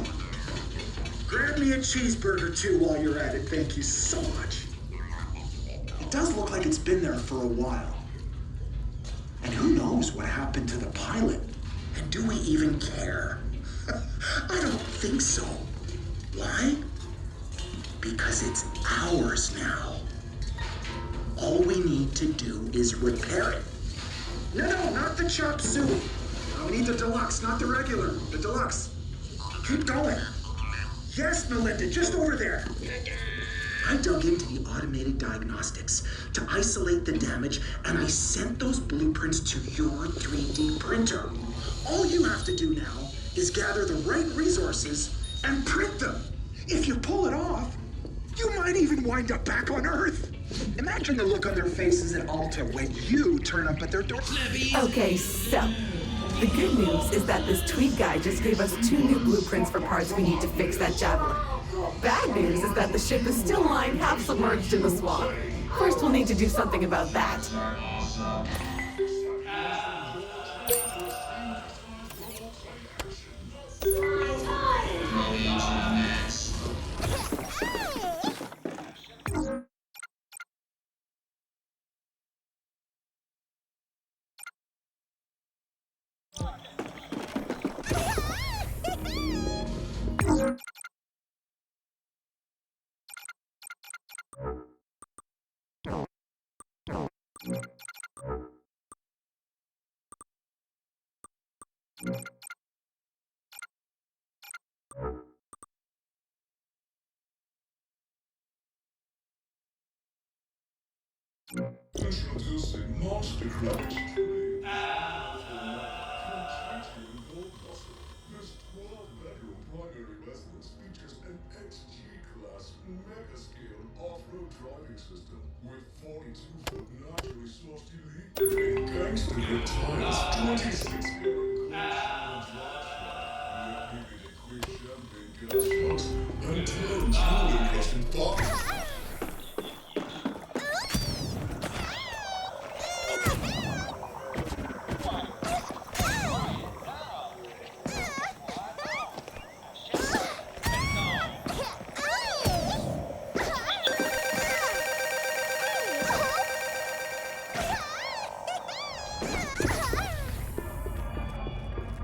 Grab me a cheeseburger too while you're at it, thank you so much. It does look like it's been there for a while. And who knows what happened to the pilot? And do we even care? I don't think so. Why? Because it's ours now. All we need to do is repair it. No, not the chop suey. We need the deluxe, not the regular. The deluxe. Keep going. Yes, Melinda, just over there. I dug into the automated diagnostics to isolate the damage, and I sent those blueprints to your 3D printer. All you have to do now is gather the right resources and print them. If you pull it off, you might even wind up back on Earth. Imagine the look on their faces at Alta when you turn up at their door. Okay, so the good news is that this tweet guy just gave us 2 new blueprints for parts we need to fix that Javelin. Bad news is that the ship is still lying half submerged in the swamp. First, we'll need to do something about that. Introducing Monster Crush 3. This 12-bedroom primary residence features an XG-class mega-scale off-road driving system with 42-foot naturally sourced elite Kingston KC3000 26-karat quick champagne gas box and 10 jewel-encrusted boxes.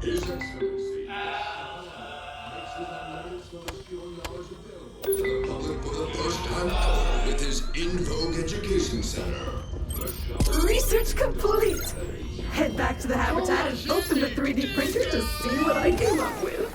His Excellency, makes his unlimited celestial knowledge available to the public for the first time ever with his In Vogue Education Center. Research complete! Head back to the habitat and open the 3D printer to see what I came up with.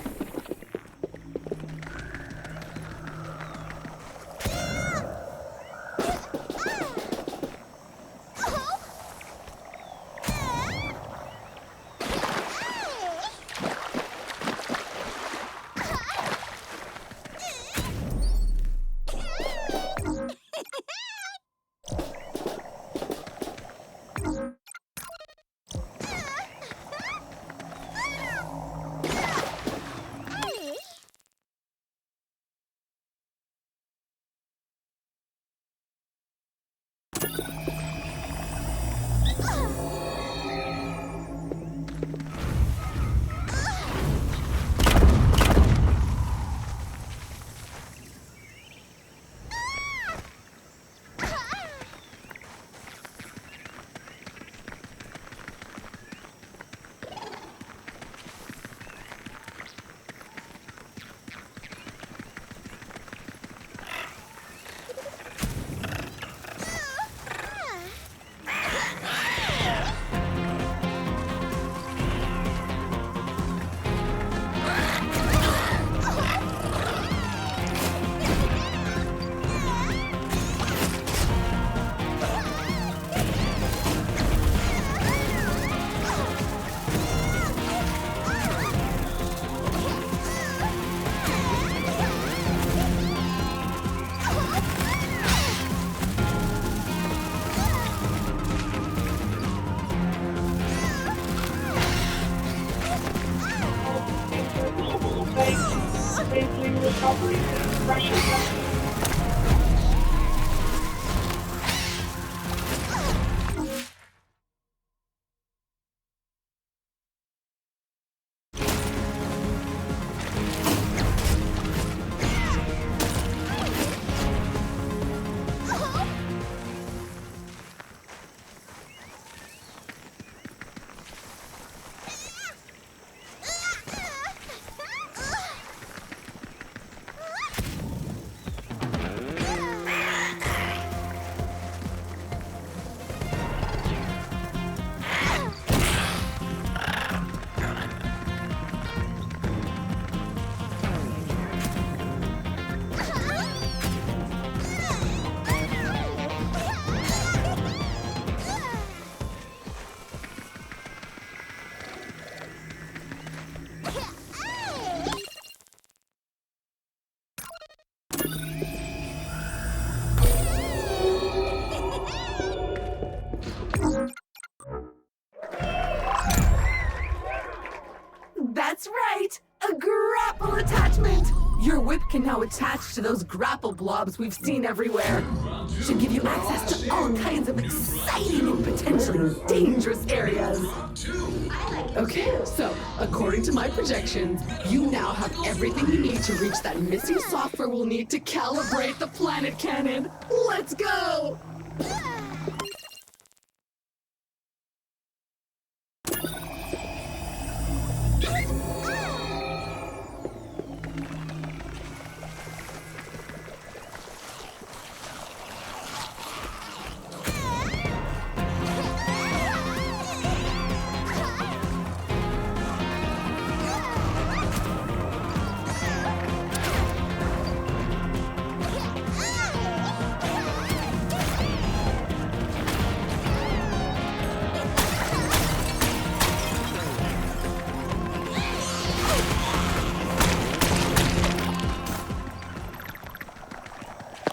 That's right! A grapple attachment! Your whip can now attach to those grapple blobs we've seen everywhere. Should give you access to all kinds of exciting and potentially dangerous areas. Okay, so according to my projections, you now have everything you need to reach that missing software we'll need to calibrate the planet cannon. Let's go!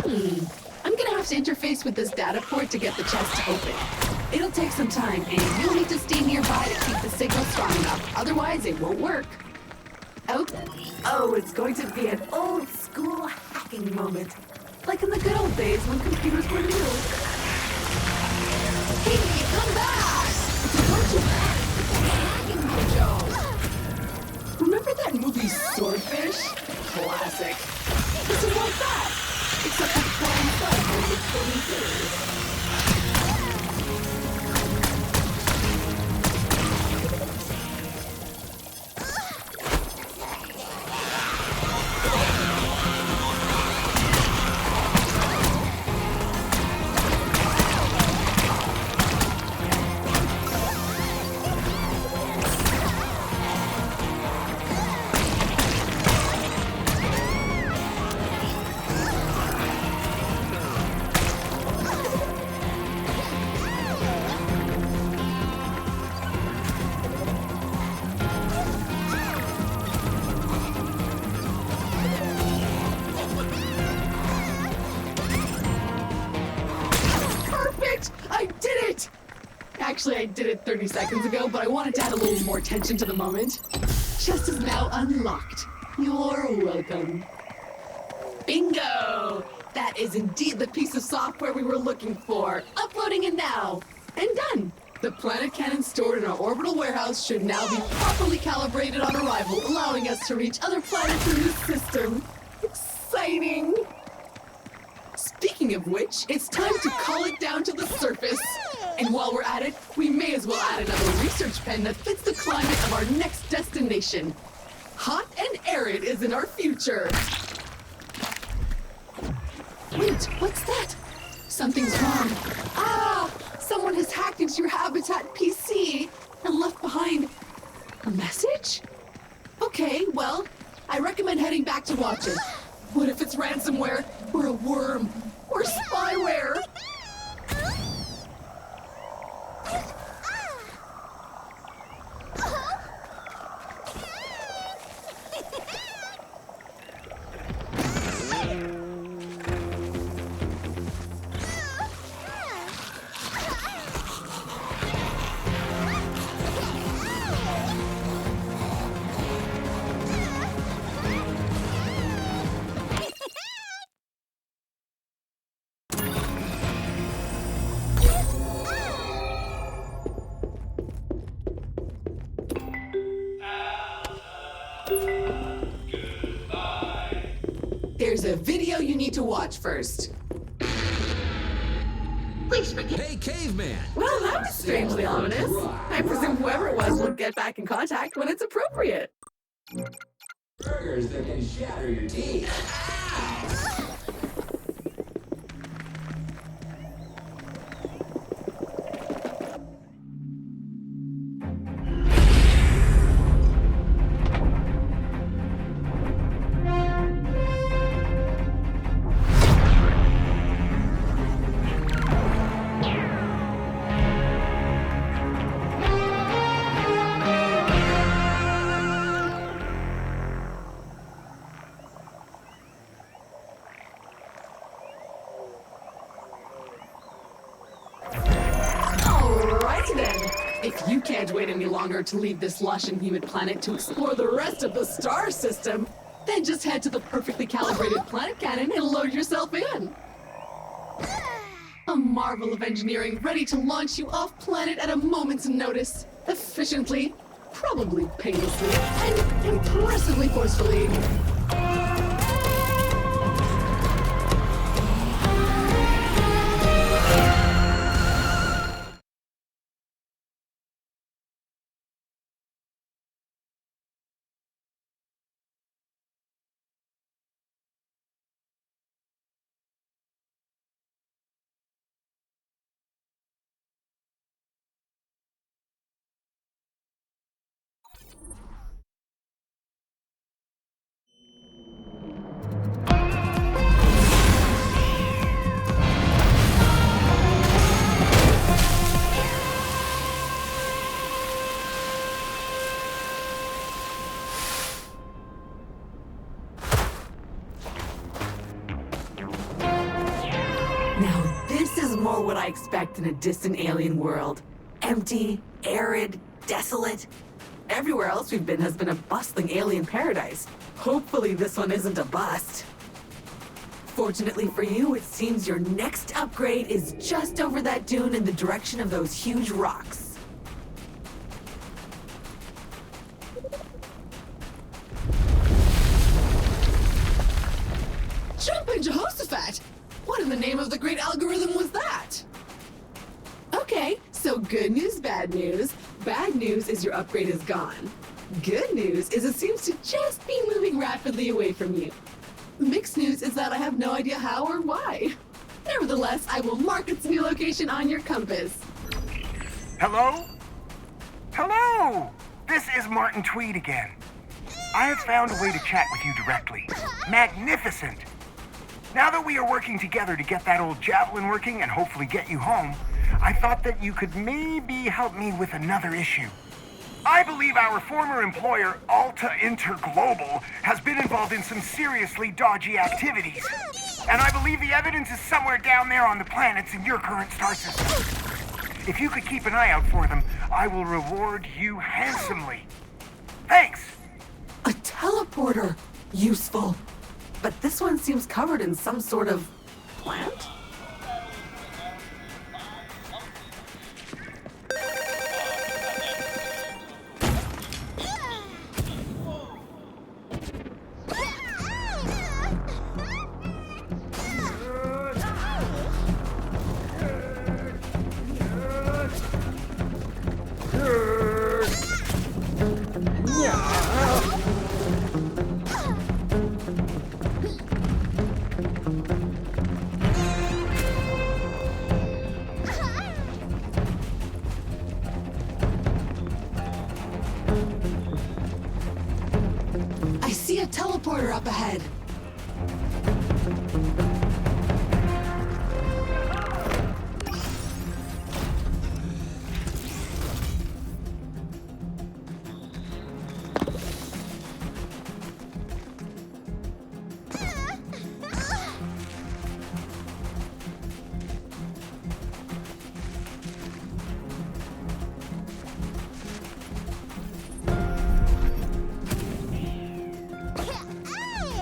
I'm gonna have to interface with this data port to get the chest to open. It'll take some time, and you'll need to stay nearby to keep the signal strong enough. Otherwise, it won't work. Oh, it's going to be an old school hacking moment. Like in the good old days when computers were new. Hey, come back! It's a bunch of hacking mojo. Remember that movie Swordfish? Classic. This is like that. Except with flying stuff and with floating things. Actually, I did it 30 seconds ago, but I wanted to add a little more tension to the moment. Chest is now unlocked. You're welcome. Bingo! That is indeed the piece of software we were looking for. Uploading it now. And done. The planet cannon stored in our orbital warehouse should now be properly calibrated on arrival, allowing us to reach other planets in the system. Exciting! Speaking of which, it's time to call it down to the surface. And while we're at it, we may as well add another research pen that fits the climate of our next destination. Hot and arid is in our future. Wait, what's that? Something's wrong. Ah! Someone has hacked into your Habitat PC and left behind a message? Okay, well, I recommend heading back to watch it. What if it's ransomware, or a worm, or spyware? There's a video you need to watch first. Please forgive. Hey, caveman! Well, that was strangely ominous. I presume whoever it was will get back in contact when it's appropriate. Burgers that can shatter your teeth. If you can't wait any longer to leave this lush and humid planet to explore the rest of the star system, then just head to the perfectly calibrated planet cannon and load yourself in. A marvel of engineering ready to launch you off planet at a moment's notice, efficiently, probably painlessly, and impressively forcefully. what I expect in a distant alien world. Empty, arid, desolate. Everywhere else we've been has been a bustling alien paradise. Hopefully this one isn't a bust. Fortunately for you, it seems your next upgrade is just over that dune in the direction of those huge rocks. Jumping Jehoshaphat! What in the name of the great algorithm was that? Okay, so good news, bad news. Bad news is your upgrade is gone. Good news is it seems to just be moving rapidly away from you. Mixed news is that I have no idea how or why. Nevertheless, I will mark its new location on your compass. Hello? Hello! This is Martin Tweed again. I have found a way to chat with you directly. Magnificent! Now that we are working together to get that old javelin working and hopefully get you home, I thought that you could maybe help me with another issue. I believe our former employer, Alta Interglobal, has been involved in some seriously dodgy activities. And I believe the evidence is somewhere down there on the planets in your current star system. If you could keep an eye out for them, I will reward you handsomely. Thanks! A teleporter! Useful. But this one seems covered in some sort of plant? I see a teleporter up ahead.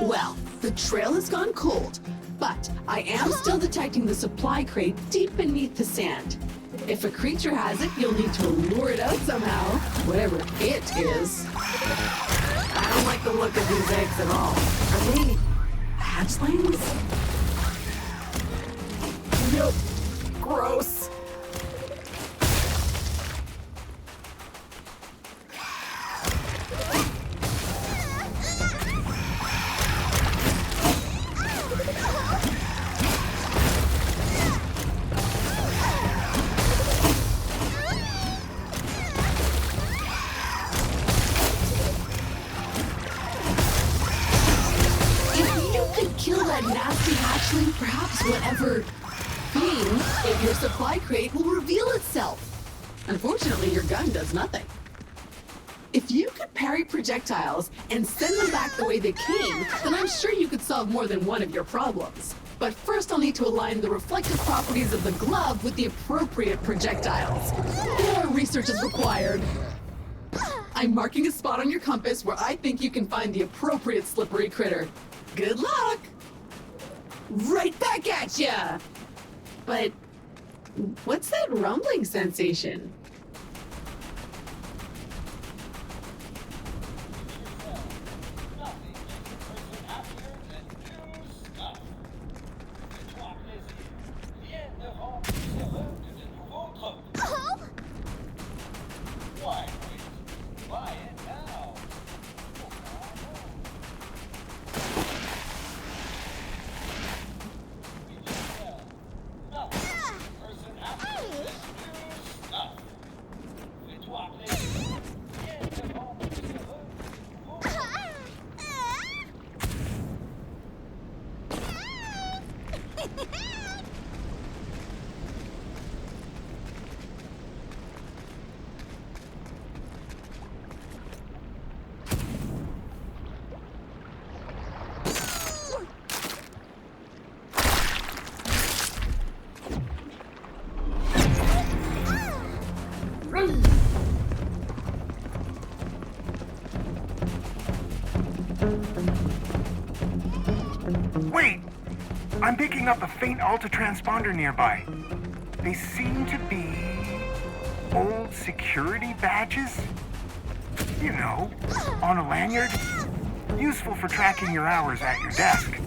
Well, the trail has gone cold, but I am still detecting the supply crate deep beneath the sand. If a creature has it, you'll need to lure it out somehow, whatever it is. I don't like the look of these eggs at all. Are they hatchlings? Nope. Gross. Kill that nasty hatchling, perhaps whatever being in your supply crate will reveal itself. Unfortunately, your gun does nothing. If you could parry projectiles and send them back the way they came, then I'm sure you could solve more than one of your problems. But first I'll need to align the reflective properties of the glove with the appropriate projectiles. More research is required. I'm marking a spot on your compass where I think you can find the appropriate slippery critter. Good luck! Right back at ya! But what's that rumbling sensation? Wait! I'm picking up a faint Alta transponder nearby. They seem to be old security badges? You know, on a lanyard. Useful for tracking your hours at your desk.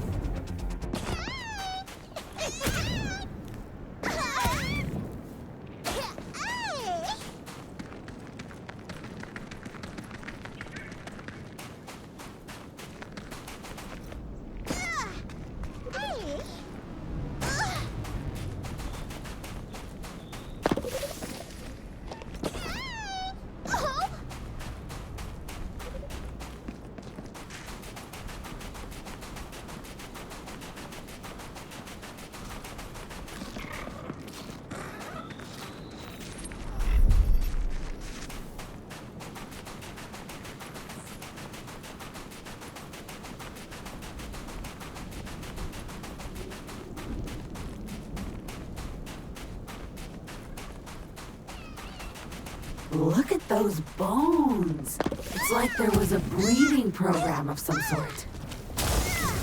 Look at those bones. It's like there was a breeding program of some sort.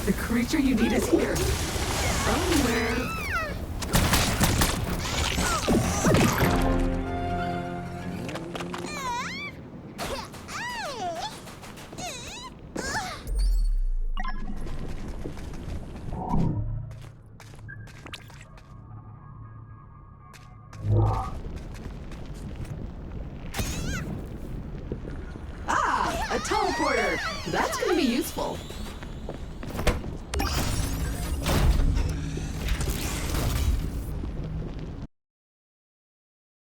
The creature you need is here. Somewhere. A teleporter! That's gonna be useful.